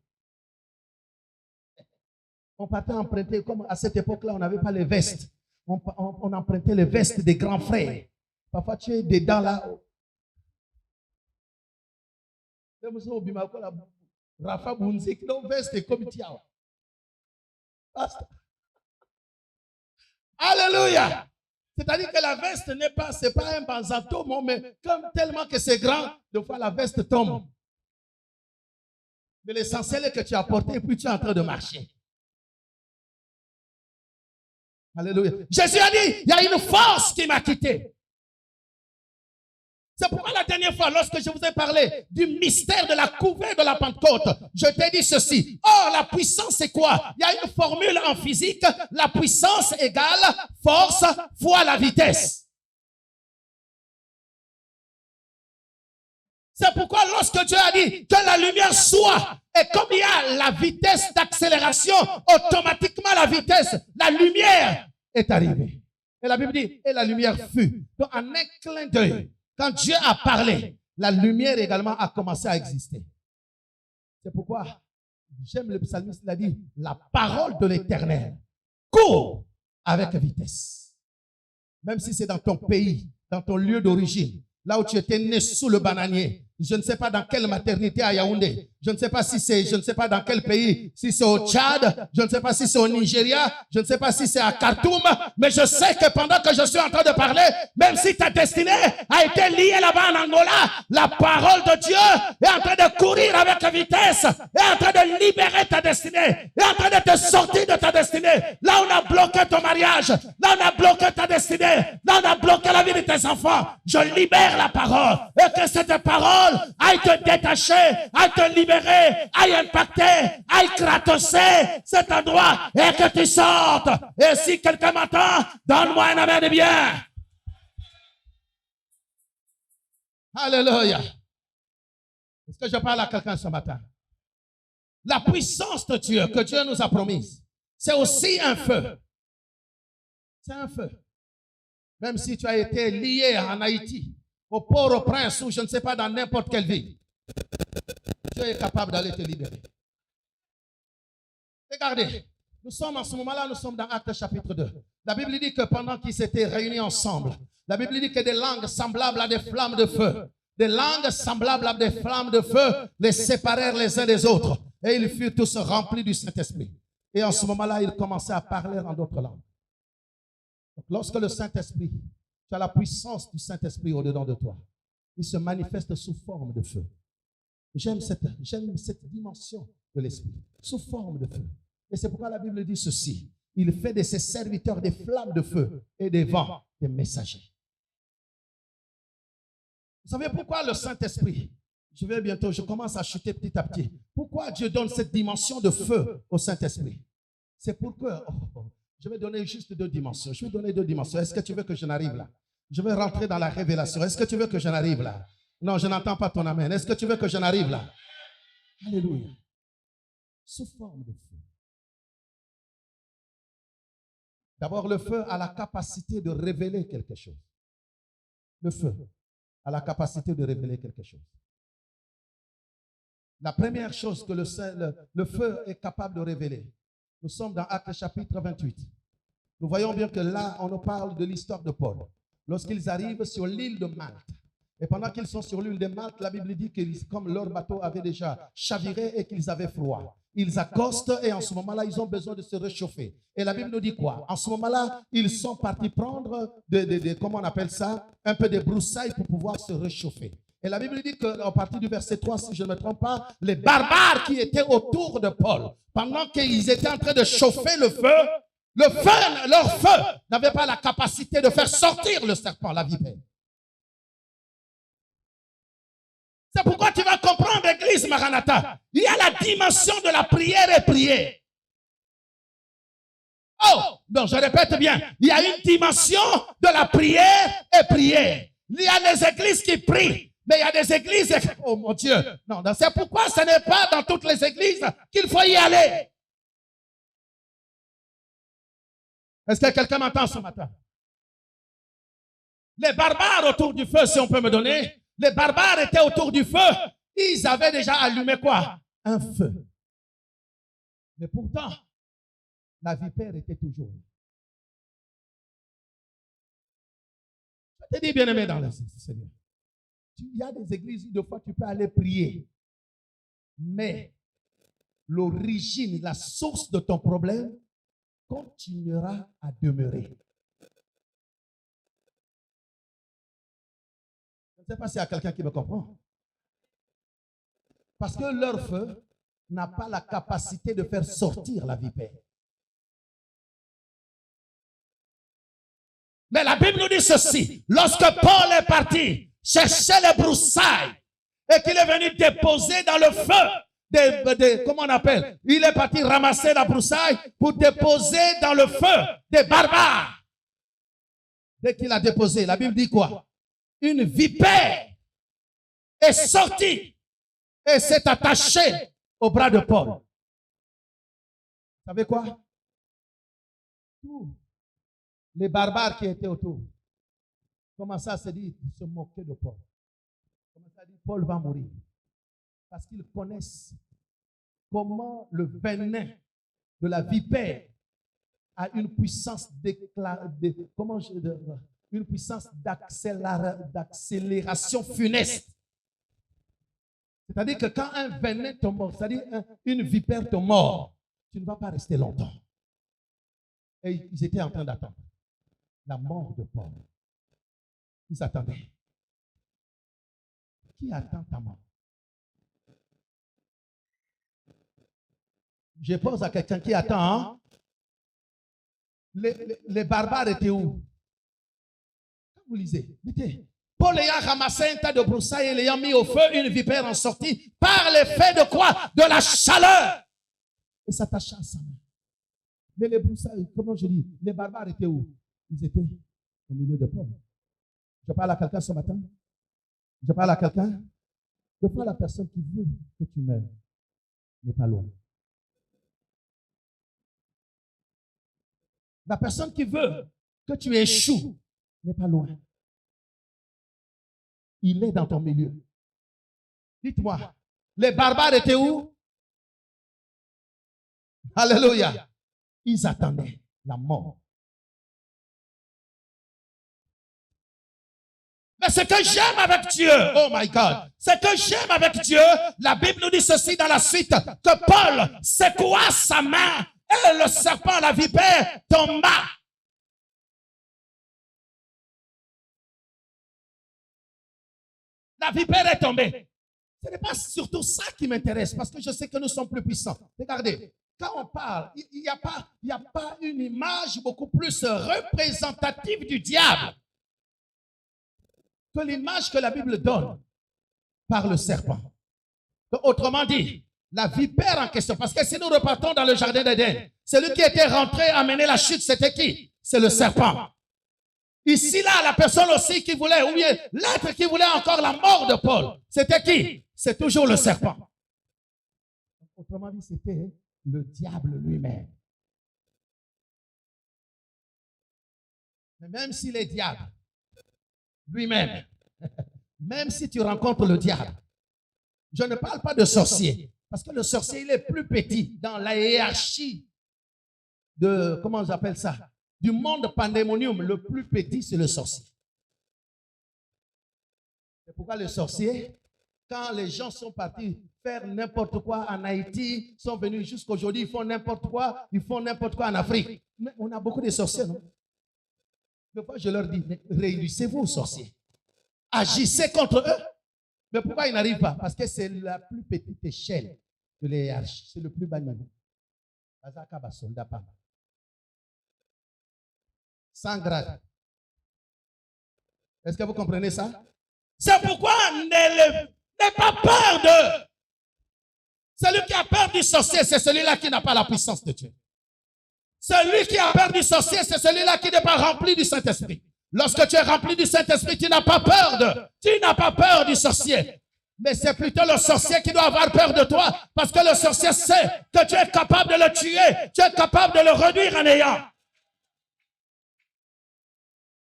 On partait emprunter, comme à cette époque-là, on n'avait pas les vestes. On empruntait les vestes des grands frères. Parfois, tu es dedans là. Rafa Bunzi, qui ont veste comme Tiawa. Alléluia. C'est-à-dire que la veste n'est pas, c'est pas un banzato, mais comme tellement que c'est grand, des fois la veste tombe. Mais l'essentiel est que tu as porté et puis tu es en train de marcher. Alléluia. Jésus a dit, il y a une force qui m'a quitté. C'est pourquoi la dernière fois, lorsque je vous ai parlé du mystère de la couvée de la Pentecôte, je t'ai dit ceci. Or, la puissance, c'est quoi? Il y a une formule en physique. La puissance égale force fois la vitesse. C'est pourquoi lorsque Dieu a dit que la lumière soit, et comme il y a la vitesse d'accélération, automatiquement la lumière est arrivée. Et la Bible dit, et la lumière fut. Donc, en un clin d'œil, quand Dieu a parlé, la lumière également a commencé à exister. C'est pourquoi j'aime le psalmiste, il a dit, la parole de l'Éternel court avec vitesse. Même si c'est dans ton pays, dans ton lieu d'origine, là où tu étais né sous le bananier, je ne sais pas dans quelle maternité à Yaoundé, je ne sais pas si c'est, je ne sais pas dans quel pays, si c'est au Tchad, je ne sais pas si c'est au Nigeria, je ne sais pas si c'est à Khartoum, mais je sais que pendant que je suis en train de parler, même si ta destinée a été liée là-bas en Angola, la parole de Dieu est en train de courir avec vitesse, est en train de libérer ta destinée, est en train de te sortir de ta destinée. Là, on a bloqué ton mariage, là, on a bloqué ta destinée, là, on a bloqué la vie de tes enfants. Je libère la parole et que cette parole aille te détacher, aille te libérer, aille impacter, aille cratosser cet endroit et que tu sortes. Et si quelqu'un m'entend, donne-moi un amen de bien. Alléluia. Est-ce que je parle à quelqu'un ce matin? La puissance de Dieu que Dieu nous a promise, c'est aussi un feu. C'est un feu. Même si tu as été lié en Haïti, au Port-au-Prince ou je ne sais pas dans n'importe quelle ville, Dieu est capable d'aller te libérer. Regardez, nous sommes en ce moment-là, nous sommes dans Actes chapitre 2. La Bible dit que pendant qu'ils s'étaient réunis ensemble, la Bible dit que des langues semblables à des flammes de feu, des langues semblables à des flammes de feu les séparèrent les uns des autres. Et ils furent tous remplis du Saint-Esprit. Et en ce moment-là, ils commençaient à parler en d'autres langues. Donc, lorsque le Saint-Esprit, tu as la puissance du Saint-Esprit au-dedans de toi, il se manifeste sous forme de feu. J'aime cette dimension de l'Esprit, sous forme de feu. Et c'est pourquoi la Bible dit ceci. Il fait de ses serviteurs des flammes de feu et des vents, des messagers. Vous savez pourquoi le Saint-Esprit, je commence à chuter petit à petit. Pourquoi Dieu donne cette dimension de feu au Saint-Esprit? C'est pour que, je vais donner juste deux dimensions. Je vais donner deux dimensions. Est-ce que tu veux que je n'arrive là? Je vais rentrer dans la révélation. Est-ce que tu veux que je n'arrive là? Non, je n'entends pas ton amen. Est-ce que tu veux que je n'arrive là? Alléluia. Sous forme de feu. D'abord, le feu a la capacité de révéler quelque chose. Le feu a la capacité de révéler quelque chose. La première chose que le feu est capable de révéler, nous sommes dans Actes chapitre 28. Nous voyons bien que là, on nous parle de l'histoire de Paul. Lorsqu'ils arrivent sur l'île de Malte, et pendant qu'ils sont sur l'île de Malte, la Bible dit que comme leur bateau avait déjà chaviré et qu'ils avaient froid, ils accostent et en ce moment-là, ils ont besoin de se réchauffer. Et la Bible nous dit quoi? En ce moment-là, ils sont partis prendre, comment on appelle ça? Un peu de broussailles pour pouvoir se réchauffer. Et la Bible dit qu'à partir du verset 3, si je ne me trompe pas, les barbares qui étaient autour de Paul, pendant qu'ils étaient en train de chauffer le feu, leur feu n'avait pas la capacité de faire sortir le serpent, la vipère. C'est pourquoi tu vas comprendre, Église Maranatha, il y a la dimension de la prière et prier. Oh, non, je répète bien. Il y a une dimension de la prière et prière. Il y a des églises qui prient, mais il y a des églises... Oh mon Dieu. Non, c'est pourquoi ce n'est pas dans toutes les églises qu'il faut y aller. Est-ce que quelqu'un m'entend ce matin? Les barbares autour du feu, si on peut me donner, les barbares étaient autour du feu. Ils avaient déjà allumé quoi? Un feu. Mais pourtant, la vipère était toujours là. Je te dis, bien-aimé dans le Seigneur, il y a des églises où de fois tu peux aller prier, mais l'origine, la source de ton problème continuera à demeurer. Je ne sais pas s'il y a quelqu'un qui me comprend. Parce que leur feu n'a pas la capacité de faire sortir la vipère. Mais la Bible nous dit ceci. Lorsque Paul est parti chercher les broussailles et qu'il est venu déposer dans le feu comment on appelle? Il est parti ramasser la broussaille pour déposer dans le feu des barbares. Dès qu'il a déposé, la Bible dit quoi? Une vipère est sortie et s'est attachée au bras de Paul. Vous savez quoi? Tous les barbares qui étaient autour commençaient à se dire, ils se moquaient de Paul. Commençaient à dire, Paul va mourir. Parce qu'ils connaissent comment le venin de la vipère a une puissance une puissance d'accélération funeste. C'est-à-dire que quand un venin te mord, c'est-à-dire une vipère te mord, tu ne vas pas rester longtemps. Et ils étaient en train d'attendre la mort de Paul. Ils attendaient. Qui attend ta mort? Je pose à quelqu'un qui attend. Hein? Les barbares étaient où? Quand vous lisez, mettez. Paul ayant ramassé un tas de broussailles et l'ayant mis au feu, une vipère en sortit par l'effet de quoi? De la chaleur. Et s'attacha à sa main. Mais les broussailles, comment je dis, les barbares étaient où? Ils étaient au milieu de Paul. Je parle à quelqu'un ce matin. Je parle à quelqu'un. Je parle à la personne qui veut que tu meurs. N'est pas loin. La personne qui veut que tu échoues n'est pas loin. Il est dans ton milieu. Dites-moi, les barbares étaient où? Alléluia. Ils attendaient la mort. Mais ce que j'aime avec Dieu, oh my God, ce que j'aime avec Dieu, la Bible nous dit ceci dans la suite, que Paul secoua sa main et le serpent, la vipère, tomba. La vipère est tombée. Ce n'est pas surtout ça qui m'intéresse, parce que je sais que nous sommes plus puissants. Regardez, quand on parle, il n'y a pas une image beaucoup plus représentative du diable que l'image que la Bible donne par le serpent. Donc, autrement dit, la vipère en question, parce que si nous repartons dans le jardin d'Éden, celui qui était rentré à mener la chute, c'était qui? C'est le serpent. Ici, là, la personne aussi qui voulait, ou bien l'être qui voulait encore la mort de Paul, c'était qui? C'est toujours le serpent. Autrement dit, c'était le diable lui-même. Mais même si les diables, lui-même, même si tu rencontres le diable, je ne parle pas de sorcier, parce que le sorcier, il est plus petit dans la hiérarchie de, comment j'appelle ça, du monde pandémonium. Le plus petit, c'est le sorcier. C'est pourquoi le sorcier, quand les gens sont partis faire n'importe quoi en Haïti, sont venus jusqu'aujourd'hui, ils font n'importe quoi en Afrique. Mais on a beaucoup de sorciers, non? Des fois, je leur dis, réunissez-vous, sorciers. Agissez contre eux. Mais pourquoi ils n'arrivent pas? Parce que c'est la plus petite échelle de l'hiérarchie. C'est le plus bas niveau. 100 grades. Est-ce que vous comprenez ça? C'est pourquoi n'aie pas peur d'eux. Celui qui a peur du sorcier, c'est celui-là qui n'a pas la puissance de Dieu. Celui qui a peur du sorcier, c'est celui-là qui n'est pas rempli du Saint-Esprit. Lorsque tu es rempli du Saint-Esprit, tu n'as pas peur du sorcier. Mais c'est plutôt le sorcier qui doit avoir peur de toi, parce que le sorcier sait que tu es capable de le tuer, tu es capable de le réduire en néant.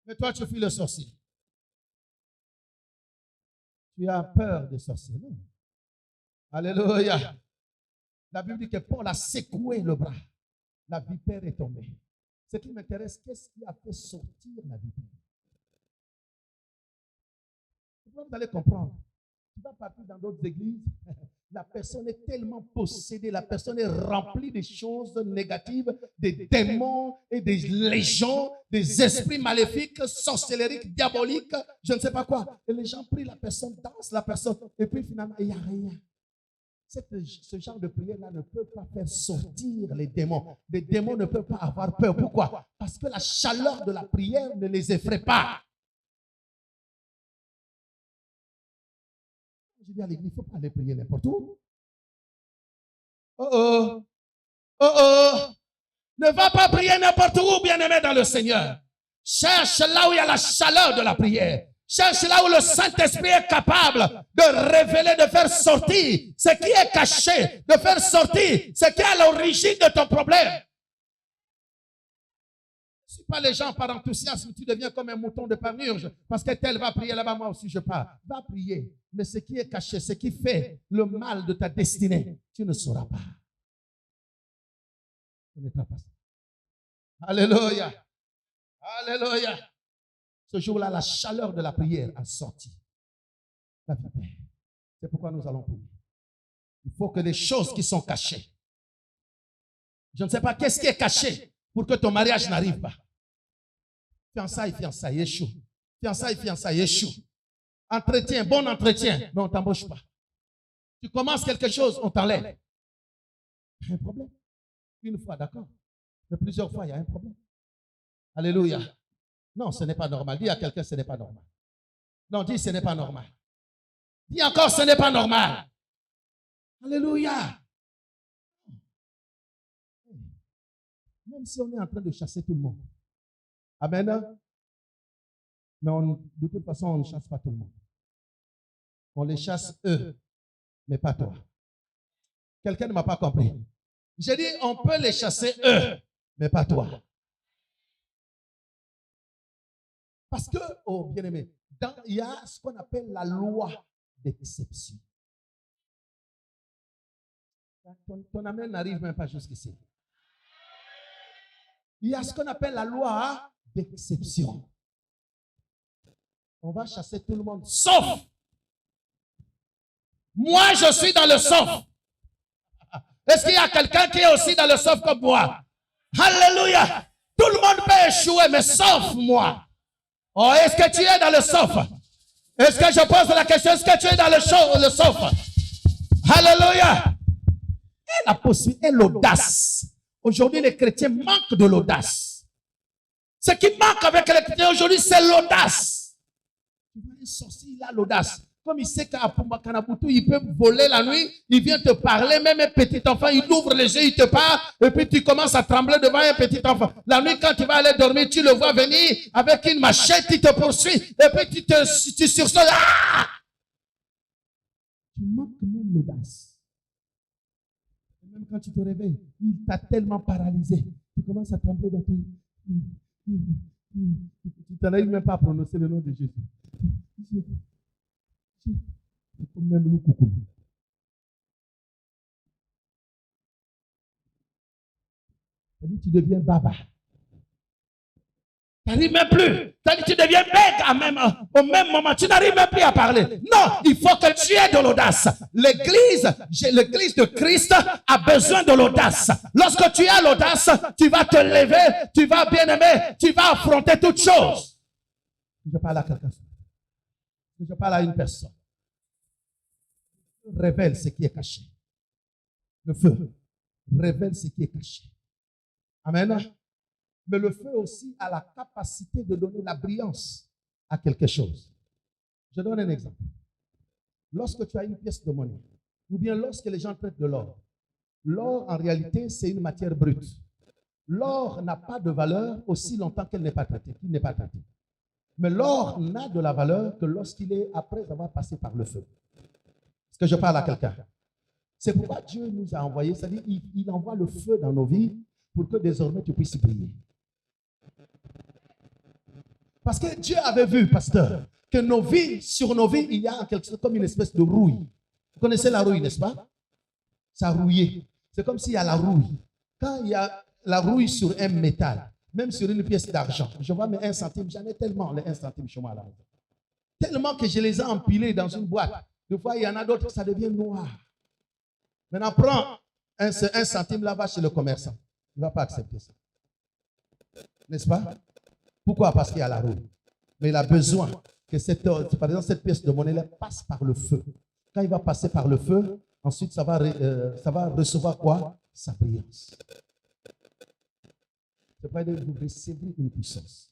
Mais toi, tu fuis le sorcier. Tu as peur des sorciers, non? Alléluia. La Bible dit que Paul a secoué le bras. La vipère est tombée. Ce qui m'intéresse, qu'est-ce qui a fait sortir la vipère? Vous allez comprendre. Tu vas partir dans d'autres églises, la personne est tellement possédée, la personne est remplie de choses négatives, des démons et des légions, des esprits maléfiques, sorcellériques, diaboliques, je ne sais pas quoi. Et les gens prient la personne, dansent la personne, et puis finalement, il n'y a rien. Ce genre de prière-là ne peut pas faire sortir les démons. Les démons ne peuvent pas avoir peur. Pourquoi? Parce que la chaleur de la prière ne les effraie pas. Je dis à l'église, il ne faut pas aller prier n'importe où. Ne va pas prier n'importe où, bien-aimé dans le Seigneur. Cherche là où il y a la chaleur de la prière. Cherche là où le Saint-Esprit est capable de révéler, de faire sortir ce qui est caché, de faire sortir ce qui est à l'origine de ton problème. Ne suis pas les gens par enthousiasme, tu deviens comme un mouton de panurge parce que tel va prier là-bas, moi aussi je pars. Va prier, mais ce qui est caché, ce qui fait le mal de ta destinée, tu ne sauras pas. Tu ne sauras pas ça. Alléluia. Alléluia. Ce jour-là, la chaleur de la prière a sorti la vipère. C'est pourquoi nous allons prier. Il faut que les choses qui sont cachées. Je ne sais pas qu'est-ce qui est caché pour que ton mariage n'arrive pas. Fiançailles, échoue. Fiançailles, échoue. Entretien, bon entretien, mais on ne t'embauche pas. Tu commences quelque chose, on t'enlève. Il y a un problème. Une fois, d'accord. Mais plusieurs fois, il y a un problème. Alléluia. Non, ce n'est pas normal. Dis à quelqu'un, ce n'est pas normal. Non, dis, ce n'est pas normal. Dis encore, ce n'est pas normal. Alléluia. Même si on est en train de chasser tout le monde. Amen. Mais de toute façon, on ne chasse pas tout le monde. On les chasse eux, mais pas toi. Quelqu'un ne m'a pas compris. J'ai dit, on peut les chasser eux, mais pas toi. Parce que, oh bien-aimé, il y a ce qu'on appelle la loi d'exception. Ton amen n'arrive même pas jusqu'ici. Il y a ce qu'on appelle la loi d'exception. On va chasser tout le monde, sauf. Moi, je suis dans le sauf. Est-ce qu'il y a quelqu'un qui est aussi dans le sauf comme moi? Alléluia. Tout le monde peut échouer, mais sauf moi. Oh, est-ce que tu es dans le sauf? Est-ce que je pose la question? Est-ce que tu es dans le sauf? Alléluia. Et la possibilité, et l'audace. Aujourd'hui, les chrétiens manquent de l'audace. Ce qui manque avec les chrétiens aujourd'hui, c'est l'audace. Un sorcier, il a l'audace. Comme il sait qu'à Pumbakanabutu, il peut voler la nuit, il vient te parler, même un petit enfant, il ouvre les yeux, il te parle, et puis tu commences à trembler devant un petit enfant. La nuit, quand tu vas aller dormir, tu le vois venir avec une machette, il te poursuit, et puis tu sursautes. Ah! Tu manques même l'audace. Même quand tu te réveilles, il t'a tellement paralysé. Tu commences à trembler dans ton lit. Tu t'en as même pas à prononcer le nom de Jésus. Même le coucou. Tu deviens baba. Tu n'arrives même plus. Tu deviens bête au même moment. Tu n'arrives même plus à parler. Non, il faut que tu aies de l'audace. L'église de Christ a besoin de l'audace. Lorsque tu as l'audace, tu vas te lever, tu vas bien aimer, tu vas affronter toutes choses. Je parle à quelqu'un. Je parle à une personne. Révèle ce qui est caché. Le feu révèle ce qui est caché. Amen. Mais le feu aussi a la capacité de donner la brillance à quelque chose. Je donne un exemple. Lorsque tu as une pièce de monnaie, ou bien lorsque les gens traitent de l'or, l'or en réalité c'est une matière brute. L'or n'a pas de valeur aussi longtemps qu'il n'est pas traité. Mais l'or n'a de la valeur que lorsqu'il est après avoir passé par le feu. Est-ce que je parle à quelqu'un? C'est pourquoi Dieu nous a envoyé, c'est-à-dire il envoie le feu dans nos vies pour que désormais tu puisses briller. Parce que Dieu avait vu, pasteur, que nos vies, sur nos vies, il y a quelque chose comme une espèce de rouille. Vous connaissez la rouille, n'est-ce pas? Ça rouillé. C'est comme s'il y a la rouille. Quand il y a la rouille sur un métal, même sur une pièce d'argent, je vois mes 1 centime, j'en ai tellement les 1 centime chez moi à la maison. Tellement que je les ai empilés dans une boîte. Des fois, il y en a d'autres, ça devient noir. Maintenant, prends un centime là, va chez le commerçant. Il ne va pas accepter ça. N'est-ce pas? Pourquoi? Parce qu'il y a la rouille. Mais il a besoin que par exemple, cette pièce de monnaie là passe par le feu. Quand il va passer par le feu, ensuite, ça va recevoir quoi? Sa brillance. C'est pas de vous recevoir une puissance.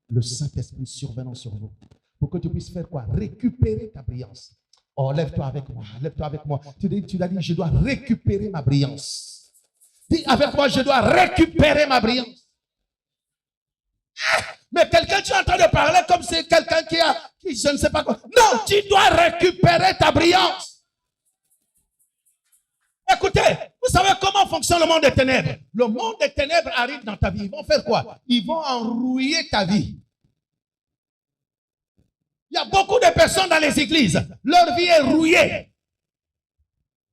Le Saint-Esprit survenant sur vous. Pour que tu puisses faire quoi? Récupérer ta brillance. Oh, lève-toi avec moi. Lève-toi avec moi. Tu as dit, je dois récupérer ma brillance. Dis avec moi, je dois récupérer ma brillance. Mais quelqu'un, tu es en train de parler comme c'est quelqu'un qui je ne sais pas quoi. Non, tu dois récupérer ta brillance. Écoutez, vous savez comment fonctionne le monde des ténèbres? Le monde des ténèbres arrive dans ta vie. Ils vont faire quoi? Ils vont enrouiller ta vie. Il y a beaucoup de personnes dans les églises. Leur vie est rouillée.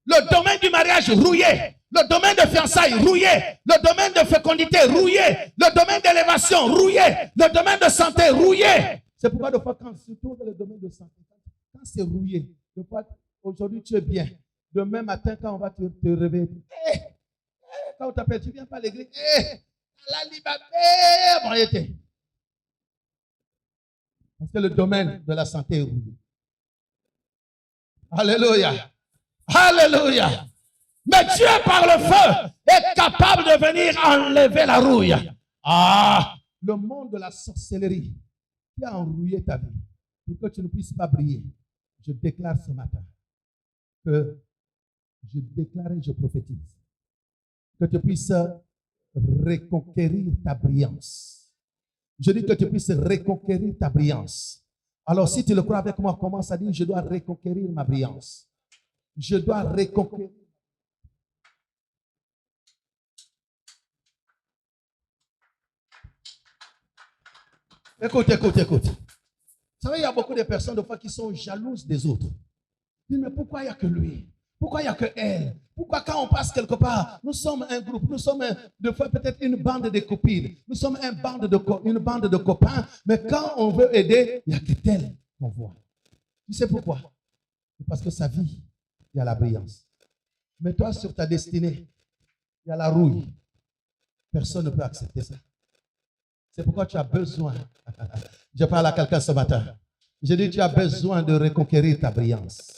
Le domaine du mariage rouillé. Le domaine de fiançailles rouillé. Le domaine de fécondité rouillé. Le domaine d'élévation rouillé. Le domaine de santé rouillé. C'est pourquoi de fois quand surtout dans le domaine de santé, quand c'est rouillé, de fois aujourd'hui tu es bien. Demain matin quand on va te réveiller, quand on t'appelle, tu viens pas à l'église, la liberté, parce que le domaine de la santé est rouillé. Alléluia. Alléluia. Mais Dieu, par le feu, est capable de venir enlever la rouille. Ah, le monde de la sorcellerie qui a enrouillé ta vie pour que tu ne puisses pas briller. Je déclare ce matin que je déclare et je prophétise que tu puisses reconquérir ta brillance. Je dis que tu puisses reconquérir ta brillance. Alors, si tu le crois avec moi, commence à dire, je dois reconquérir ma brillance. Je dois reconquérir. Écoute. Vous savez, il y a beaucoup de personnes, de fois, qui sont jalouses des autres. Ils disent, mais pourquoi il n'y a que lui? Pourquoi il n'y a que elle? Pourquoi quand on passe quelque part, nous sommes un groupe, nous sommes de fois peut-être une bande de copines, nous sommes une bande de copains, mais quand on veut aider, il n'y a que tel qu'on voit. Tu sais pourquoi? Parce que sa vie, il y a la brillance. Mais toi, sur ta destinée, il y a la rouille. Personne ne peut accepter ça. C'est pourquoi tu as besoin. Je parle à quelqu'un ce matin. Je dis, tu as besoin de reconquérir ta brillance.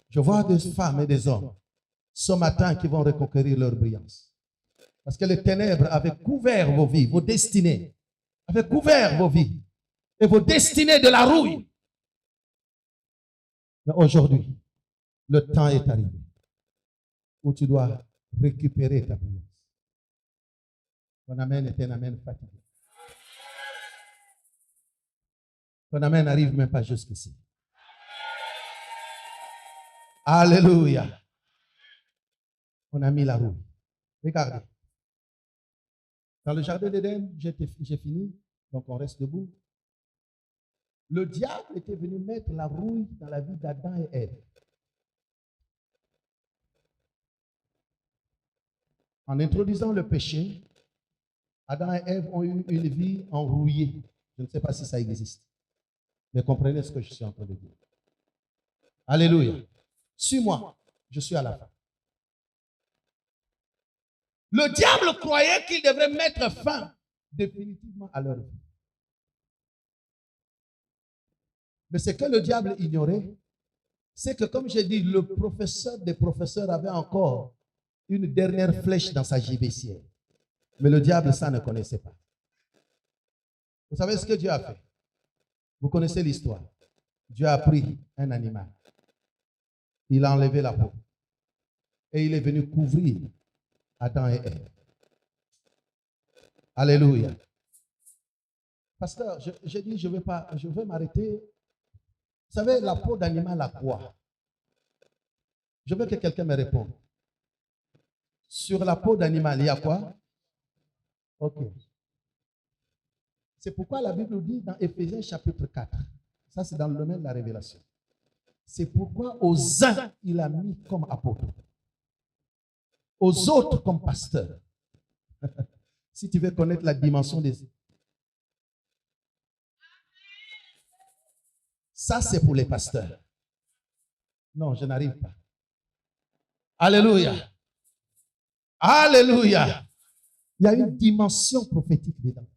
Je vois des femmes et des hommes ce matin qui vont reconquérir leur brillance. Parce que les ténèbres avaient couvert vos vies, vos destinées. Avaient couvert vos vies. Et vos destinées de la rouille. Mais aujourd'hui, le temps est arrivé où tu dois récupérer ta brillance. Ton amen est un amen fatigué. Ton amen n'arrive même pas jusqu'ici. Alléluia. On a mis la rouille. Regardez. Dans le jardin d'Éden, j'ai fini, donc on reste debout. Le diable était venu mettre la rouille dans la vie d'Adam et Ève. En introduisant le péché, Adam et Ève ont eu une vie enrouillée. Je ne sais pas si ça existe. Mais comprenez ce que je suis en train de dire. Alléluia. Suis-moi, je suis à la fin. Le diable croyait qu'il devrait mettre fin définitivement à leur vie. Mais ce que le diable ignorait, c'est que, comme j'ai dit, le professeur des professeurs avait encore une dernière flèche dans sa gibecière. Mais le diable, ça ne connaissait pas. Vous savez ce que Dieu a fait? Vous connaissez l'histoire. Dieu a pris un animal. Il a enlevé la peau. Et il est venu couvrir Adam et Ève. Alléluia. Pasteur, j'ai dit, je vais m'arrêter. Vous savez, la peau d'animal a quoi? Je veux que quelqu'un me réponde. Sur la peau d'animal, il y a quoi? Ok. C'est pourquoi la Bible nous dit dans Éphésiens chapitre 4, ça c'est dans le domaine de la révélation. C'est pourquoi aux uns, il a mis comme apôtres, aux autres comme pasteurs. Si tu veux connaître la dimension des... Ça c'est pour les pasteurs. Non, je n'arrive pas. Alléluia. Alléluia. Il y a une dimension prophétique dedans.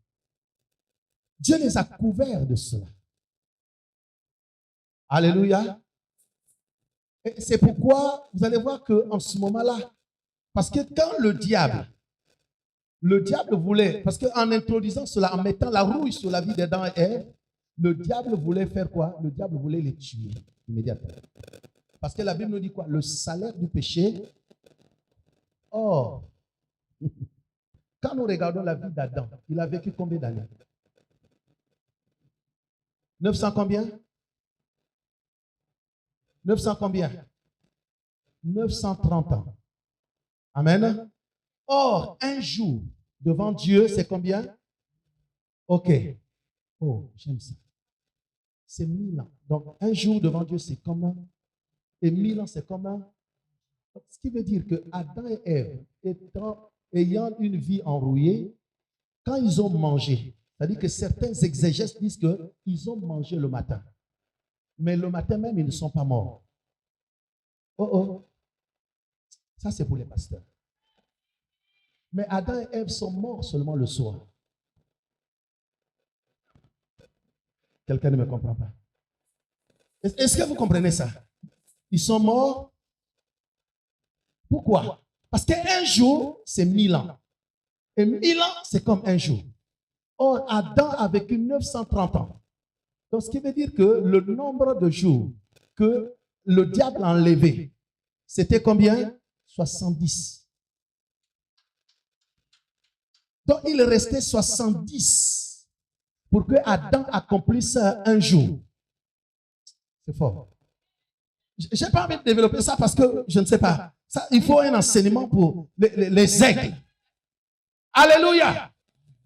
Dieu les a couverts de cela. Alléluia. Et c'est pourquoi vous allez voir qu'en ce moment-là, parce que quand le diable voulait, parce qu'en introduisant cela, en mettant la rouille sur la vie d'Adam et Ève, le diable voulait faire quoi? Le diable voulait les tuer immédiatement. Parce que la Bible nous dit quoi? Le salaire du péché. Or, quand nous regardons la vie d'Adam, il a vécu combien d'années? 900 combien? 900 combien? 930 ans. Amen. Or, un jour devant Dieu, c'est combien? Ok. Oh, j'aime ça. C'est 1000 ans. Donc, un jour devant Dieu, c'est comment? Et 1000 ans, c'est comment? Ce qui veut dire que Adam et Ève, ayant une vie enrouillée, quand ils ont mangé, c'est-à-dire que certains exégètes disent qu'ils ont mangé le matin. Mais le matin même, ils ne sont pas morts. Oh oh. Ça, c'est pour les pasteurs. Mais Adam et Ève sont morts seulement le soir. Quelqu'un ne me comprend pas. Est-ce que vous comprenez ça? Ils sont morts. Pourquoi? Parce qu'un jour, c'est 1000 ans. Et 1000 ans, c'est comme un jour. Or, Adam a vécu 930 ans. Donc, ce qui veut dire que le nombre de jours que le diable a enlevé, c'était combien? 70. Donc, il restait 70 pour que Adam accomplisse un jour. C'est fort. Je n'ai pas envie de développer ça parce que je ne sais pas. Ça, il faut un enseignement pour les aigles. Alléluia.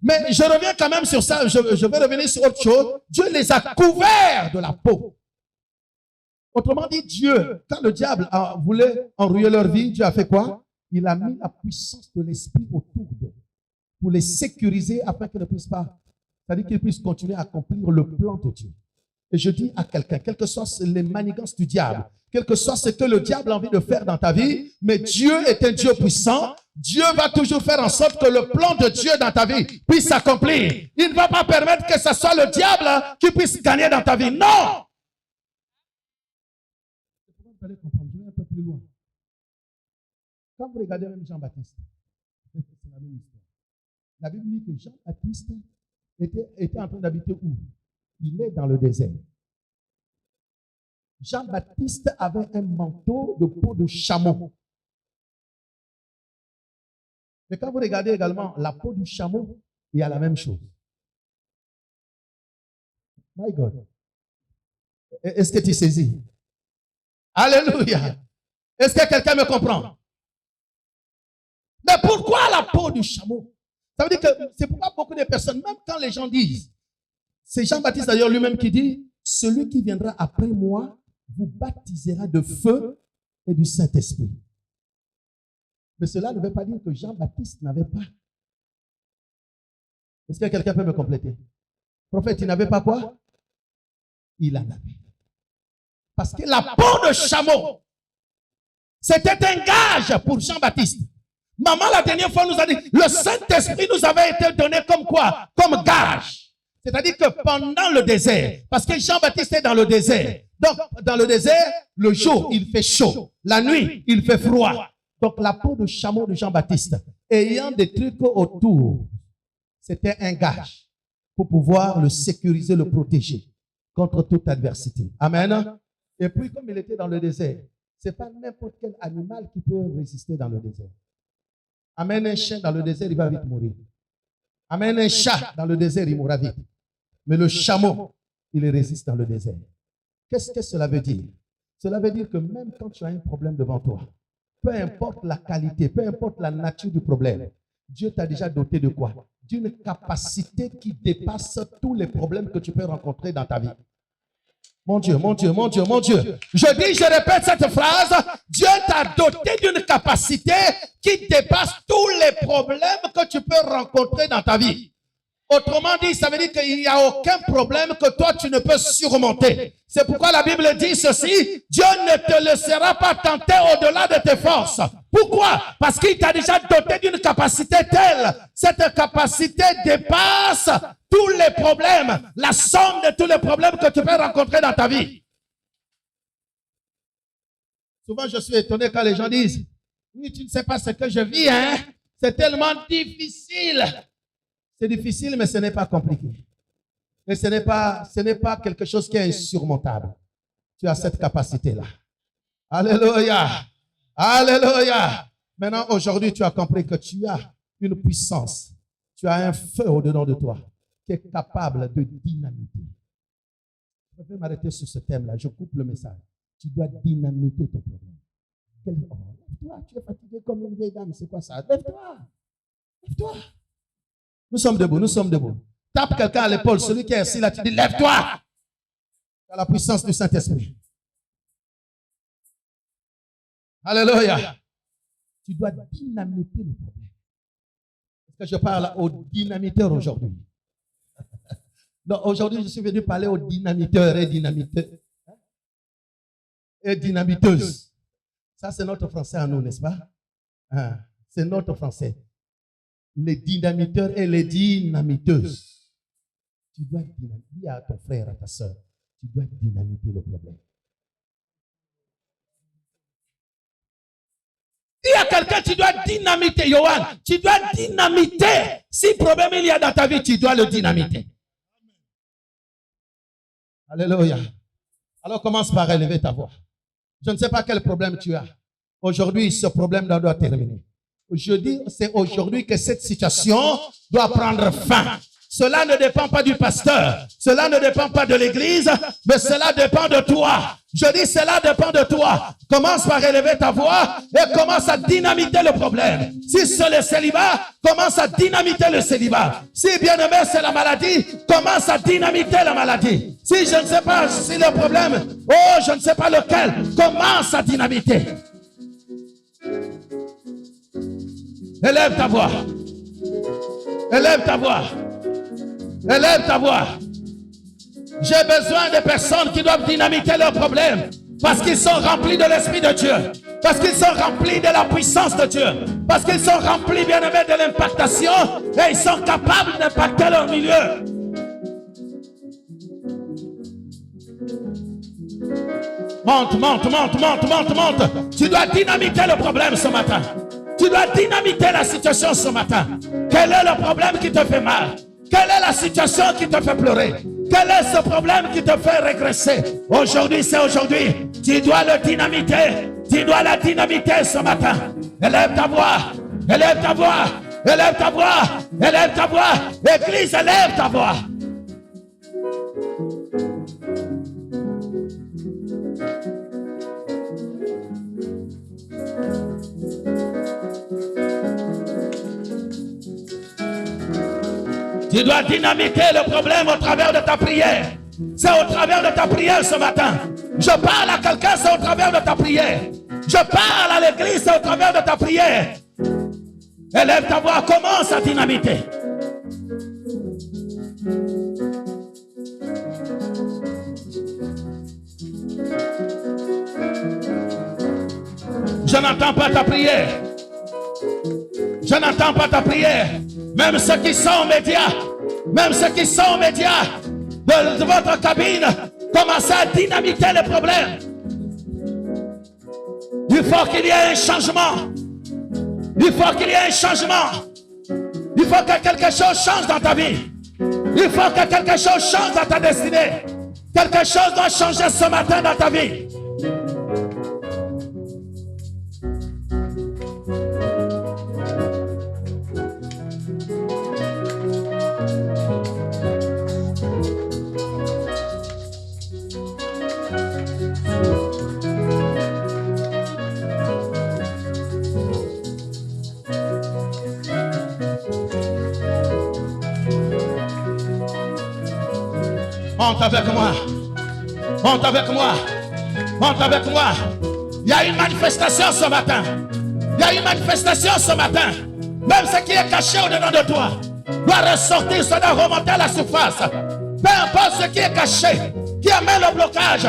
Mais je reviens quand même sur ça. Je vais revenir sur autre chose. Dieu les a couverts de la peau. Autrement dit, Dieu, quand le diable voulait enrouiller leur vie, Dieu a fait quoi? Il a mis la puissance de l'esprit autour d'eux pour les sécuriser afin qu'ils ne puissent pas, c'est-à-dire qu'ils puissent continuer à accomplir le plan de Dieu. Et je dis à quelqu'un, quelles que soient les manigances du diable, quel que soit ce que le diable a envie de faire dans ta vie, mais Dieu est un Dieu puissant. Dieu va toujours faire en sorte que le plan de Dieu dans ta vie puisse s'accomplir. Il ne va pas permettre que ce soit le diable qui puisse gagner dans ta vie. Non! Vous allez comprendre, je vais un peu plus loin. Quand vous regardez même Jean-Baptiste, c'est la même histoire. La Bible dit que Jean-Baptiste était en train d'habiter où? Il est dans le désert. Jean-Baptiste avait un manteau de peau de chameau. Mais quand vous regardez également la peau du chameau, il y a la même chose. My God. Est-ce que tu saisis? Alléluia. Est-ce que quelqu'un me comprend? Mais pourquoi la peau du chameau? Ça veut dire que c'est pourquoi beaucoup de personnes, même quand les gens disent, c'est Jean-Baptiste d'ailleurs lui-même qui dit, celui qui viendra après moi vous baptisera de feu et du Saint-Esprit. Mais cela ne veut pas dire que Jean-Baptiste n'avait pas. Est-ce que quelqu'un peut me compléter? Prophète, il n'avait pas quoi? Il en avait. Parce que la peau de chameau, c'était un gage pour Jean-Baptiste. Maman, la dernière fois, nous a dit, le Saint-Esprit nous avait été donné comme quoi? Comme gage. C'est-à-dire que pendant le désert, parce que Jean-Baptiste est dans le désert. Donc, dans le désert, le jour, il fait chaud. La nuit, il fait froid. Donc, la peau de chameau de Jean-Baptiste, ayant des trucs autour, c'était un gage pour pouvoir le sécuriser, le protéger contre toute adversité. Amen. Et puis, comme il était dans le désert, ce n'est pas n'importe quel animal qui peut résister dans le désert. Amène un chien dans le désert, il va vite mourir. Amène un chat dans le désert, il mourra vite. Mais le chameau, il résiste dans le désert. Qu'est-ce que cela veut dire? Cela veut dire que même quand tu as un problème devant toi, peu importe la qualité, peu importe la nature du problème, Dieu t'a déjà doté de quoi? D'une capacité qui dépasse tous les problèmes que tu peux rencontrer dans ta vie. Mon Dieu, mon Dieu, mon Dieu, mon Dieu. Je répète cette phrase. Dieu t'a doté d'une capacité qui dépasse tous les problèmes que tu peux rencontrer dans ta vie. Autrement dit, ça veut dire qu'il n'y a aucun problème que toi tu ne peux surmonter. C'est pourquoi la Bible dit ceci: Dieu ne te laissera pas tenter au-delà de tes forces. Pourquoi? Parce qu'il t'a déjà doté d'une capacité telle. Cette capacité dépasse tous les problèmes, la somme de tous les problèmes que tu peux rencontrer dans ta vie. Souvent, je suis étonné quand les gens disent: oui, tu ne sais pas ce que je vis, hein? C'est tellement difficile. C'est difficile, mais ce n'est pas compliqué. Et ce n'est pas quelque chose qui est insurmontable. Tu as cette capacité-là. Alléluia. Alléluia. Maintenant, aujourd'hui, tu as compris que tu as une puissance. Tu as un feu au-dedans de toi qui est capable de dynamiter. Je vais m'arrêter sur ce thème-là. Je coupe le message. Tu dois dynamiter ton problème. Lève-toi, tu es fatigué comme une vieille dame. C'est quoi ça? Lève-toi. Lève-toi. Nous sommes debout, nous sommes debout. Tape quelqu'un à l'épaule, celui qui est assis là, tu dis: lève-toi. Tu as la puissance du Saint-Esprit. Alléluia. Tu dois dynamiter le problème. Est-ce que je parle aux dynamiteurs aujourd'hui? Non, aujourd'hui, je suis venu parler aux dynamiteurs et dynamiteuses. Et dynamiteuses. Ça, c'est notre français à nous, n'est-ce pas? C'est notre français. Les dynamiteurs et les dynamiteuses. Tu dois dynamiter. Dis à ton frère, à ta soeur, tu dois dynamiter le problème. Dis à quelqu'un, tu dois dynamiter. Yohan, tu dois dynamiter. Si problème il y a dans ta vie, tu dois le dynamiter. Alléluia. Alors commence par élever ta voix. Je ne sais pas quel problème tu as. Aujourd'hui, ce problème doit terminer. Je dis, c'est aujourd'hui que cette situation doit prendre fin. Cela ne dépend pas du pasteur. Cela ne dépend pas de l'église, mais cela dépend de toi. Je dis, cela dépend de toi. Commence par élever ta voix et commence à dynamiter le problème. Si c'est le célibat, commence à dynamiter le célibat. Si bien aimé, c'est la maladie, commence à dynamiter la maladie. Si je ne sais pas si le problème, je ne sais pas lequel, commence à dynamiter. Élève ta voix. Élève ta voix. Élève ta voix. J'ai besoin de personnes qui doivent dynamiter leurs problèmes parce qu'ils sont remplis de l'Esprit de Dieu. Parce qu'ils sont remplis de la puissance de Dieu. Parce qu'ils sont remplis, bien aimés, de l'impactation et ils sont capables d'impacter leur milieu. Monte, monte, monte, monte, monte, monte. Tu dois dynamiter le problème ce matin. Tu dois dynamiter la situation ce matin. Quel est le problème qui te fait mal? Quelle est la situation qui te fait pleurer? Quel est ce problème qui te fait régresser? Aujourd'hui, c'est aujourd'hui. Tu dois le dynamiter. Tu dois la dynamiter ce matin. Élève ta voix. Élève ta voix. Élève ta voix. Élève ta voix. Église, élève ta voix. Tu dois dynamiter le problème au travers de ta prière. C'est au travers de ta prière ce matin. Je parle à quelqu'un, c'est au travers de ta prière. Je parle à l'église, c'est au travers de ta prière. Élève ta voix, commence à dynamiter. Je n'entends pas ta prière. Je n'entends pas ta prière. Même ceux qui sont aux médias, de votre cabine, commencez à dynamiter les problèmes. Il faut qu'il y ait un changement. Il faut qu'il y ait un changement. Il faut que quelque chose change dans ta vie. Il faut que quelque chose change dans ta destinée. Quelque chose doit changer ce matin dans ta vie. Monte avec moi. Monte avec moi. Monte avec moi. Il y a une manifestation ce matin. Il y a une manifestation ce matin. Même ce qui est caché au-dedans de toi doit ressortir, ça doit remonter à la surface. Peu importe ce qui est caché, qui amène le blocage,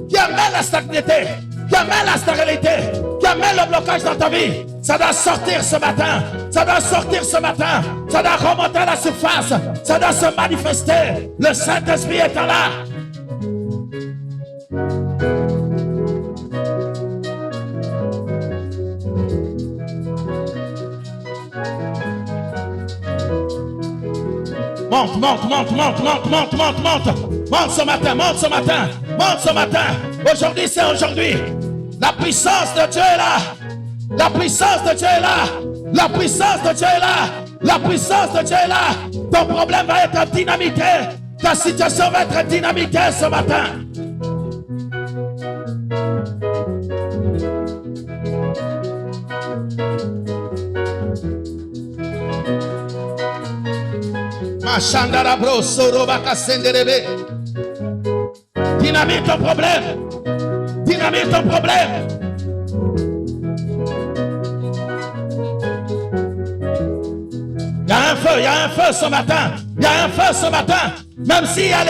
qui amène la stagnité, qui amène la stérilité, qui amène le blocage dans ta vie, ça doit sortir ce matin. Ça doit sortir ce matin. Ça doit remonter à la surface. Ça doit se manifester. Le Saint-Esprit est là. Monte, monte, monte, monte, monte, monte, monte, monte. Monte ce matin, monte ce matin, monte ce matin. Aujourd'hui, c'est aujourd'hui. La puissance de Dieu est là. La puissance de Dieu est là. La puissance de Dieu est là. La puissance de Dieu est là. Ton problème va être dynamité. Ta situation va être dynamitée ce matin. Machandara bro soroba kasenderebe. Dynamite ton problème. Dynamite ton problème. Il y a un feu ce matin. Il y a un feu ce matin. Même s'il y a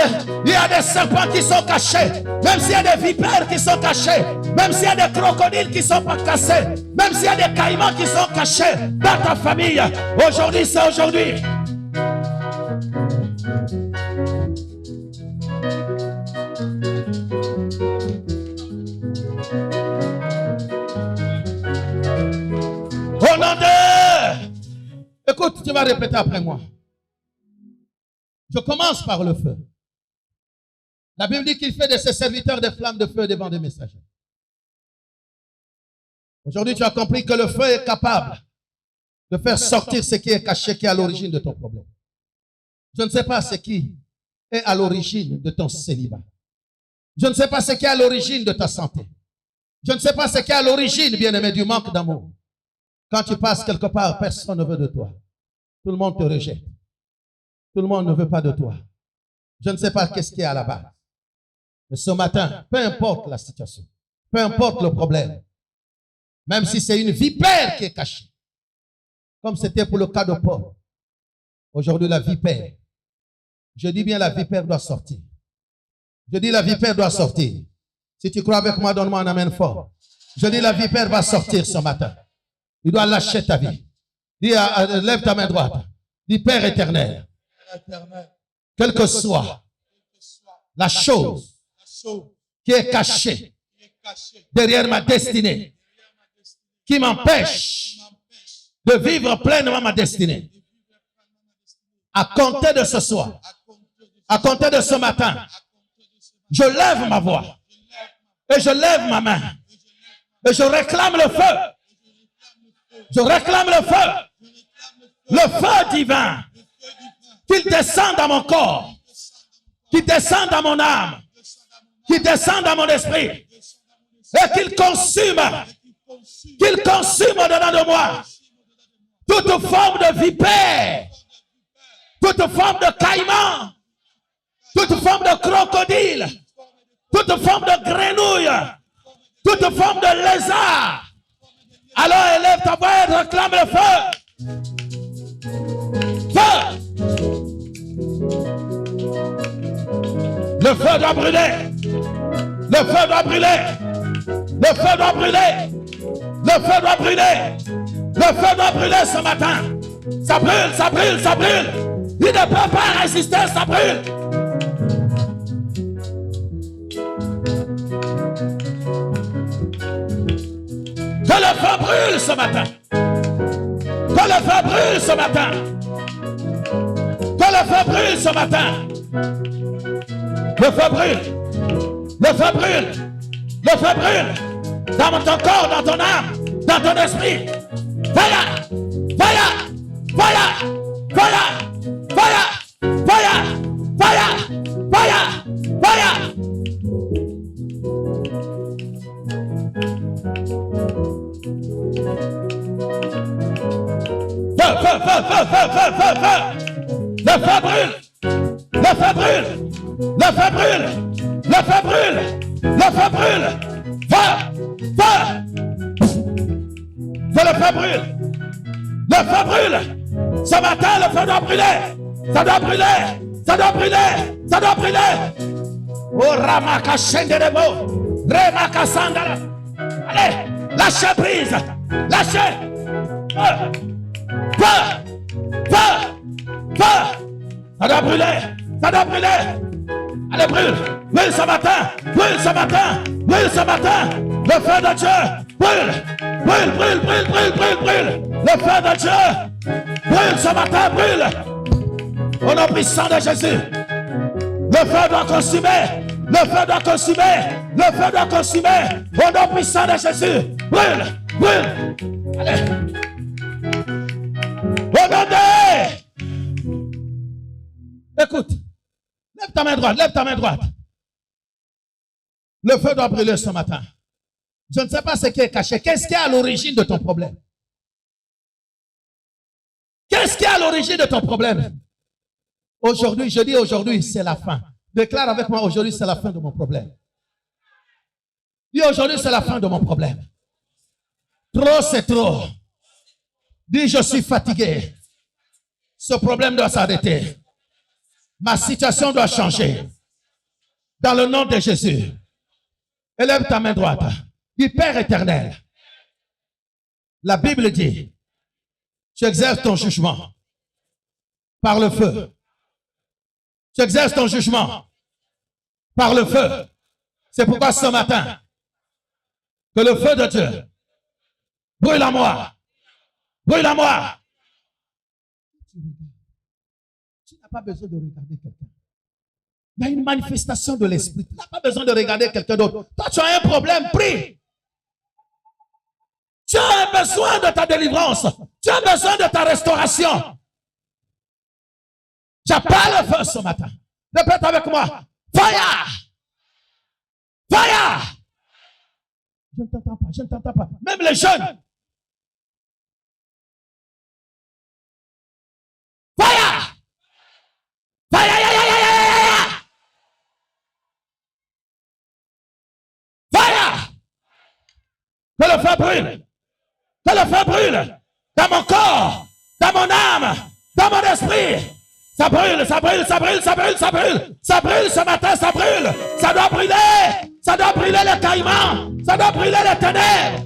des serpents qui sont cachés, même s'il y a des vipères qui sont cachées, même s'il y a des crocodiles qui sont pas cassés, même s'il y a des caïmans qui sont cachés dans ta famille, aujourd'hui c'est aujourd'hui. Au nom de... Écoute, tu vas répéter après moi. Je commence par le feu. La Bible dit qu'il fait de ses serviteurs des flammes de feu devant des messagers. Aujourd'hui, tu as compris que le feu est capable de faire sortir ce qui est caché, qui est à l'origine de ton problème. Je ne sais pas ce qui est à l'origine de ton célibat. Je ne sais pas ce qui est à l'origine de ta santé. Je ne sais pas ce qui est à l'origine, bien-aimé, du manque d'amour. Quand tu passes quelque part, personne ne veut de toi. Tout le monde te rejette. Tout le monde ne veut pas de toi. Je ne sais pas qu'est-ce qui est à la base. Mais ce matin, peu importe la situation, peu importe le problème, même si c'est une vipère qui est cachée, comme c'était pour le cas de Paul, aujourd'hui la vipère, je dis bien la vipère doit sortir. Je dis la vipère doit sortir. Si tu crois avec moi, donne-moi un amen fort. Je dis la vipère va sortir ce matin. Il doit lâcher ta vie. Dis, lève ta main droite. Dis, Père éternel, quelle que soit la chose qui est cachée derrière ma destinée, qui m'empêche de vivre pleinement ma destinée, à compter de ce soir, à compter de ce matin, je lève ma voix et je lève ma main et je réclame le feu. Je réclame le feu divin, qu'il descende dans mon corps, qu'il descende dans mon âme, qu'il descende dans mon esprit, et qu'il consume au-dedans de moi toute forme de vipère, toute forme de caïman, toute forme de crocodile, toute forme de grenouille, toute forme de lézard. Alors élève ta voix et réclame le feu. Feu. Le feu doit brûler. Le feu doit brûler. Le feu doit brûler. Le feu doit brûler. Le feu doit brûler ce matin. Ça brûle, ça brûle, ça brûle. Il ne peut pas résister, ça brûle. Que le feu brûle ce matin. Que le feu brûle ce matin. Que le feu brûle ce matin. Le feu brûle. Le feu brûle. Le feu brûle. Dans ton corps, dans ton âme, dans ton esprit. Fire! Fire! Fire! Fire! Fire! Fire! Fire! Fire! Fire! Feu! Le feu brûle! Le feu brûle! Le Le feu brûle. Le feu brûle. Le feu brûle. Feu. Feu. Que le feu brûle. Le feu brûle. Ce matin, le feu doit brûler. Ça doit brûler. Ça doit brûler. Ça doit brûler. Oh, Ramaka Shenderebo. Remaka Sandala. Allez, lâchez prise. Lâchez. Feu. Feu. Feu. Feu. Ça doit brûler. Ça doit brûler. Allez, brûle. Brûle ce matin. Brûle ce matin. Brûle ce matin. Le feu de Dieu. Brûle. Brûle, brûle, brûle, brûle, brûle, brûle. Le feu de Dieu. Brûle ce matin. Brûle. Au nom puissant de Jésus. Le feu doit consumer. Le feu doit consumer. Le feu doit consumer. Au nom puissant de Jésus. Brûle. Brûle. Allez. Au nom de... Écoute. Lève ta main droite. Lève ta main droite. Le feu doit brûler ce matin. Je ne sais pas ce qui est caché. Qu'est-ce qui est à l'origine de ton problème? Qu'est-ce qui est à l'origine de ton problème? Aujourd'hui, je dis aujourd'hui, c'est la fin. Déclare avec moi, aujourd'hui, c'est la fin de mon problème. Dis aujourd'hui, c'est la fin de mon problème. Trop, c'est trop. Dis, je suis fatigué. Ce problème doit s'arrêter. Ma situation doit changer. Dans le nom de Jésus. Élève ta main droite. Dis, Père éternel. La Bible dit, tu exerces ton jugement par le feu. Tu exerces ton jugement par le feu. C'est pourquoi ce matin, que le feu de Dieu brûle en moi. Brûle en moi. Tu n'as pas besoin de regarder quelqu'un. Il y a une manifestation de l'esprit. Tu n'as pas besoin de regarder quelqu'un d'autre. Toi, tu as un problème, prie. Tu as besoin de ta délivrance. Tu as besoin de ta restauration. J'appelle le feu ce matin. Répète avec moi. Fire! Fire! Je ne t'entends pas, je ne t'entends pas. Même les jeunes. Fire! Fire! Fire! Que le feu brûle. Que le feu brûle. Dans mon corps, dans mon âme, dans mon esprit. Ça brûle, ça brûle, ça brûle, ça brûle, ça brûle. Ça brûle ce matin, ça brûle. Ça doit brûler. Ça doit brûler le caïman. Ça doit brûler les ténèbres.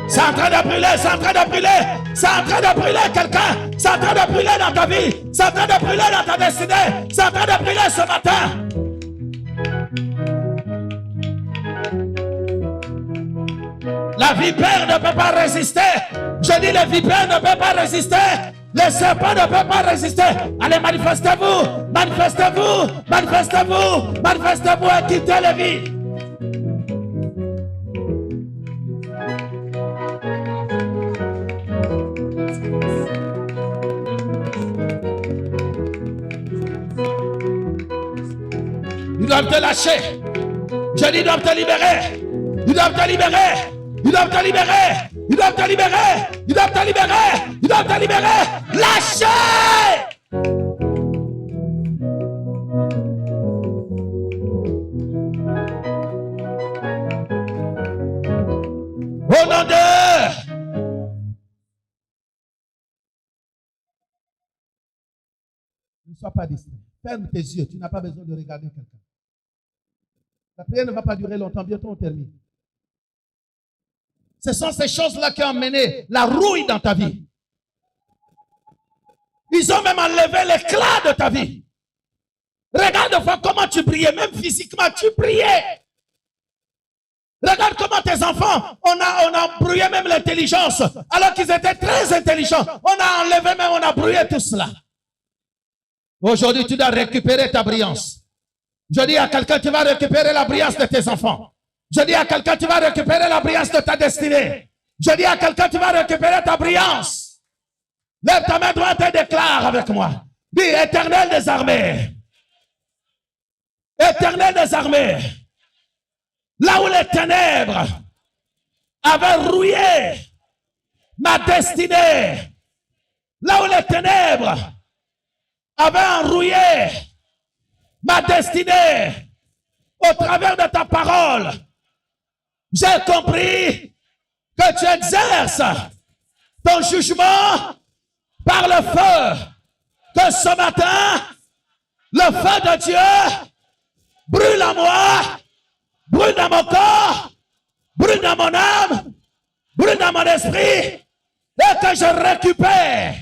C'est en train de brûler, c'est en train de brûler. C'est en train de brûler quelqu'un. C'est en train de brûler dans ta vie. C'est en train de brûler dans ta destinée. C'est en train de brûler ce matin. La vipère ne peut pas résister. Je dis les vipères ne peuvent pas résister. Les serpents ne peuvent pas résister. Allez, manifestez-vous. Manifestez-vous. Manifestez-vous. Manifestez-vous et quittez les vies. Ils doivent te lâcher. Je dis, ils doivent te libérer. Ils doivent te libérer. Ils doivent te libérer. Ils doivent te libérer. Ils doivent te libérer. Ils doivent te libérer. Lâchez. Au nom de... Ne sois pas distrait. Ferme tes yeux. Tu n'as pas besoin de regarder quelqu'un. La prière ne va pas durer longtemps. Bientôt on termine. Ce sont ces choses-là qui ont mené la rouille dans ta vie. Ils ont même enlevé l'éclat de ta vie. Regarde comment tu brillais, même physiquement, tu brillais. Regarde comment tes enfants, on a brouillé même l'intelligence, alors qu'ils étaient très intelligents. On a enlevé même, on a brouillé tout cela. Aujourd'hui, tu dois récupérer ta brillance. Je dis à quelqu'un, tu vas récupérer la brillance de tes enfants. Je dis à quelqu'un, tu vas récupérer la brillance de ta destinée. Je dis à quelqu'un, tu vas récupérer ta brillance. Lève ta main droite et déclare avec moi. Dis, Éternel des armées. Éternel des armées. là où les ténèbres avaient rouillé ma destinée, là où les ténèbres avaient enrouillé ma destinée, au travers de ta parole, j'ai compris que tu exerces ton jugement par le feu. Que ce matin, le feu de Dieu brûle en moi, brûle dans mon corps, brûle dans mon âme, brûle dans mon esprit, et que je récupère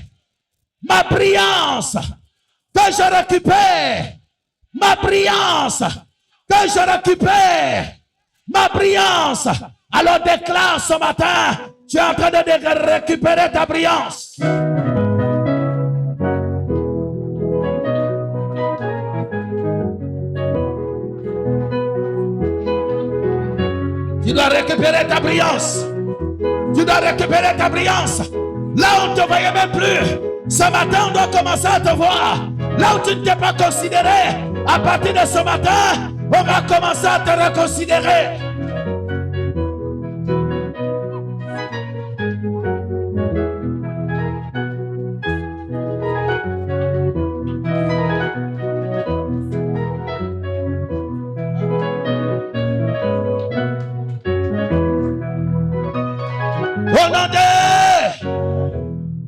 ma brillance, que je récupère ma brillance, que je récupère ma brillance. Alors déclare ce matin, tu es en train de récupérer ta brillance. Tu dois récupérer ta brillance. Tu dois récupérer ta brillance. Là où on ne te voyait même plus, ce matin, on doit commencer à te voir. Là où tu ne t'es pas considéré, à partir de ce matin, on va commencer à te reconsidérer.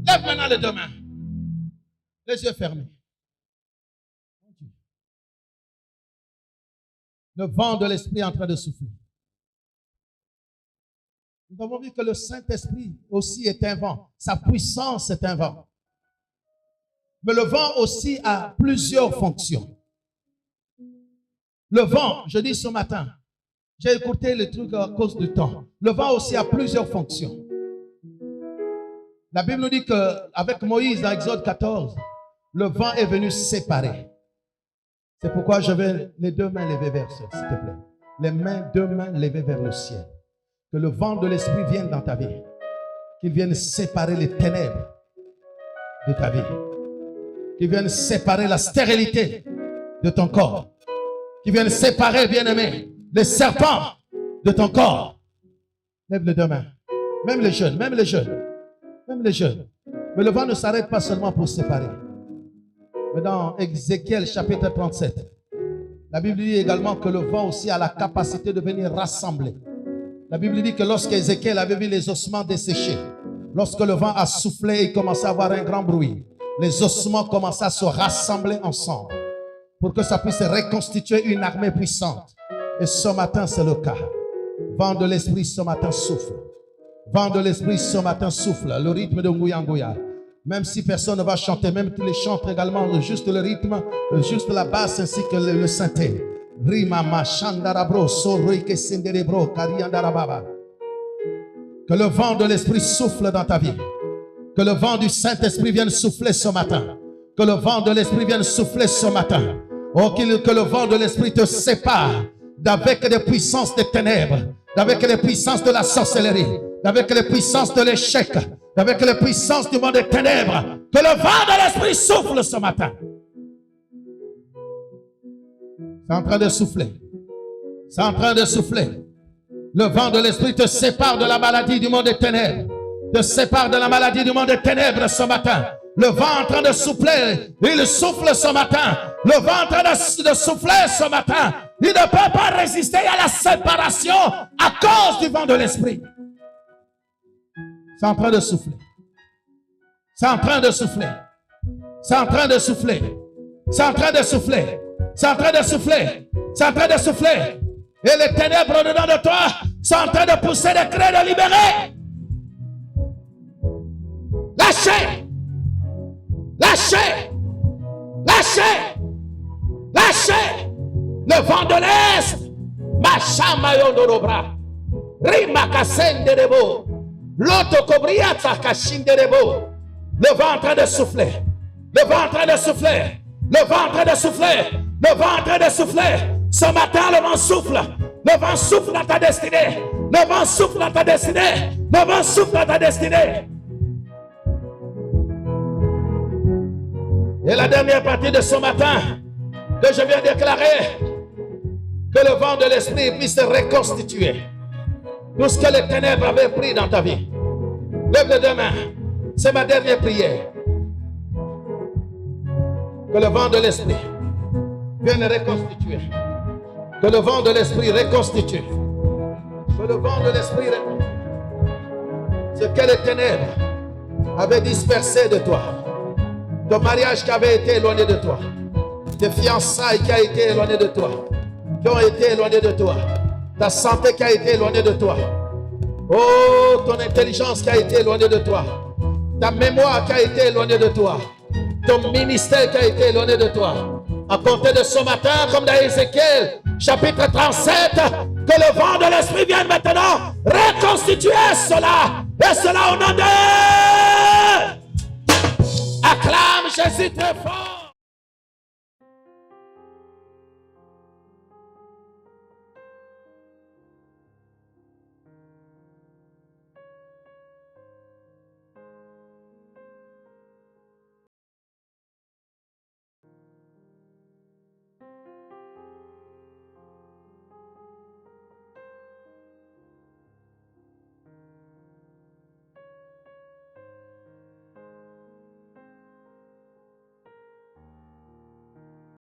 Lève maintenant les deux mains. Les yeux fermés. Le vent de l'esprit est en train de souffler. Nous avons vu que le Saint-Esprit aussi est un vent. Sa puissance est un vent. Mais le vent aussi a plusieurs fonctions. Le vent, je dis ce matin, j'ai écouté le truc à cause du temps. Le vent aussi a plusieurs fonctions. La Bible nous dit qu'avec Moïse dans Exode 14, le vent est venu séparer. C'est pourquoi je vais les deux mains levées vers le ciel, s'il te plaît. Les deux mains levées vers le ciel. Que le vent de l'esprit vienne dans ta vie. Qu'il vienne séparer les ténèbres de ta vie. Qu'il vienne séparer la stérilité de ton corps. Qu'il vienne séparer, bien-aimé, les serpents de ton corps. Lève les deux mains. Même les jeunes, même les jeunes. Même les jeunes. Mais le vent ne s'arrête pas seulement pour séparer. Mais dans Ézéchiel chapitre 37, la Bible dit également que le vent aussi a la capacité de venir rassembler. La Bible dit que lorsque Ézéchiel avait vu les ossements desséchés, lorsque le vent a soufflé, il commençait à avoir un grand bruit. Les ossements commençaient à se rassembler ensemble pour que ça puisse reconstituer une armée puissante. Et ce matin, c'est le cas. Vent de l'esprit ce matin souffle. Vent de l'esprit ce matin souffle. Le rythme de Nguya Nguya. Même si personne ne va chanter, même tous les chantent également juste le rythme, juste la basse ainsi que le synthé. Rima Shandarabro, Soroike Senderebro, Kariandarababa. Que le vent de l'esprit souffle dans ta vie. Que le vent du Saint-Esprit vienne souffler ce matin. Que le vent de l'esprit vienne souffler ce matin. Oh, que le vent de l'esprit te sépare d'avec les puissances des ténèbres, d'avec les puissances de la sorcellerie, d'avec les puissances de l'échec, d'avec les puissances du monde des ténèbres. Que le vent de l'esprit souffle ce matin. C'est en train de souffler. C'est en train de souffler. Le vent de l'esprit te sépare de la maladie du monde des ténèbres. Te sépare de la maladie du monde des ténèbres ce matin. Le vent est en train de souffler. Il souffle ce matin. Le vent est en train de souffler ce matin. Il ne peut pas résister à la séparation à cause du vent de l'esprit. C'est en train de souffler. C'est en train de souffler. C'est en train de souffler. C'est en train de souffler. C'est en train de souffler. C'est en train de souffler. Et les ténèbres dedans de toi sont en train de pousser des cris de libérer. Lâchez. Lâchez. Lâchez. Lâchez. Le vent de l'Est. Machamayonorobra. Rimakasendebo. L'autocobriata kashinderebo. Le vent en train de souffler. Le vent en train de souffler. Le vent en train de souffler. Le vent en train de souffler. Ce matin, le vent souffle. Le vent souffle dans ta destinée. Le vent souffle dans ta destinée. Le vent souffle dans ta destinée. Et la dernière partie de ce matin, que je viens déclarer, Que le vent de l'esprit puisse reconstituer tout ce que les ténèbres avaient pris dans ta vie. Lève les deux mains. C'est ma dernière prière. Que le vent de l'esprit vienne reconstituer. Que le vent de l'esprit reconstitue. Que le vent de l'esprit ce que les ténèbres avaient dispersé de toi. Ton mariage qui avait été éloigné de toi. Tes fiançailles qui ont été éloignées de toi. Qui ont été éloignées de toi. Ta santé qui a été éloignée de toi. Oh, ton intelligence qui a été éloignée de toi. Ta mémoire qui a été éloignée de toi. Ton ministère qui a été éloigné de toi. À compter de ce matin, comme dans Ézéchiel, chapitre 37, que le vent de l'esprit vienne maintenant reconstituer cela. Et cela au nom de... Acclame Jésus très fort.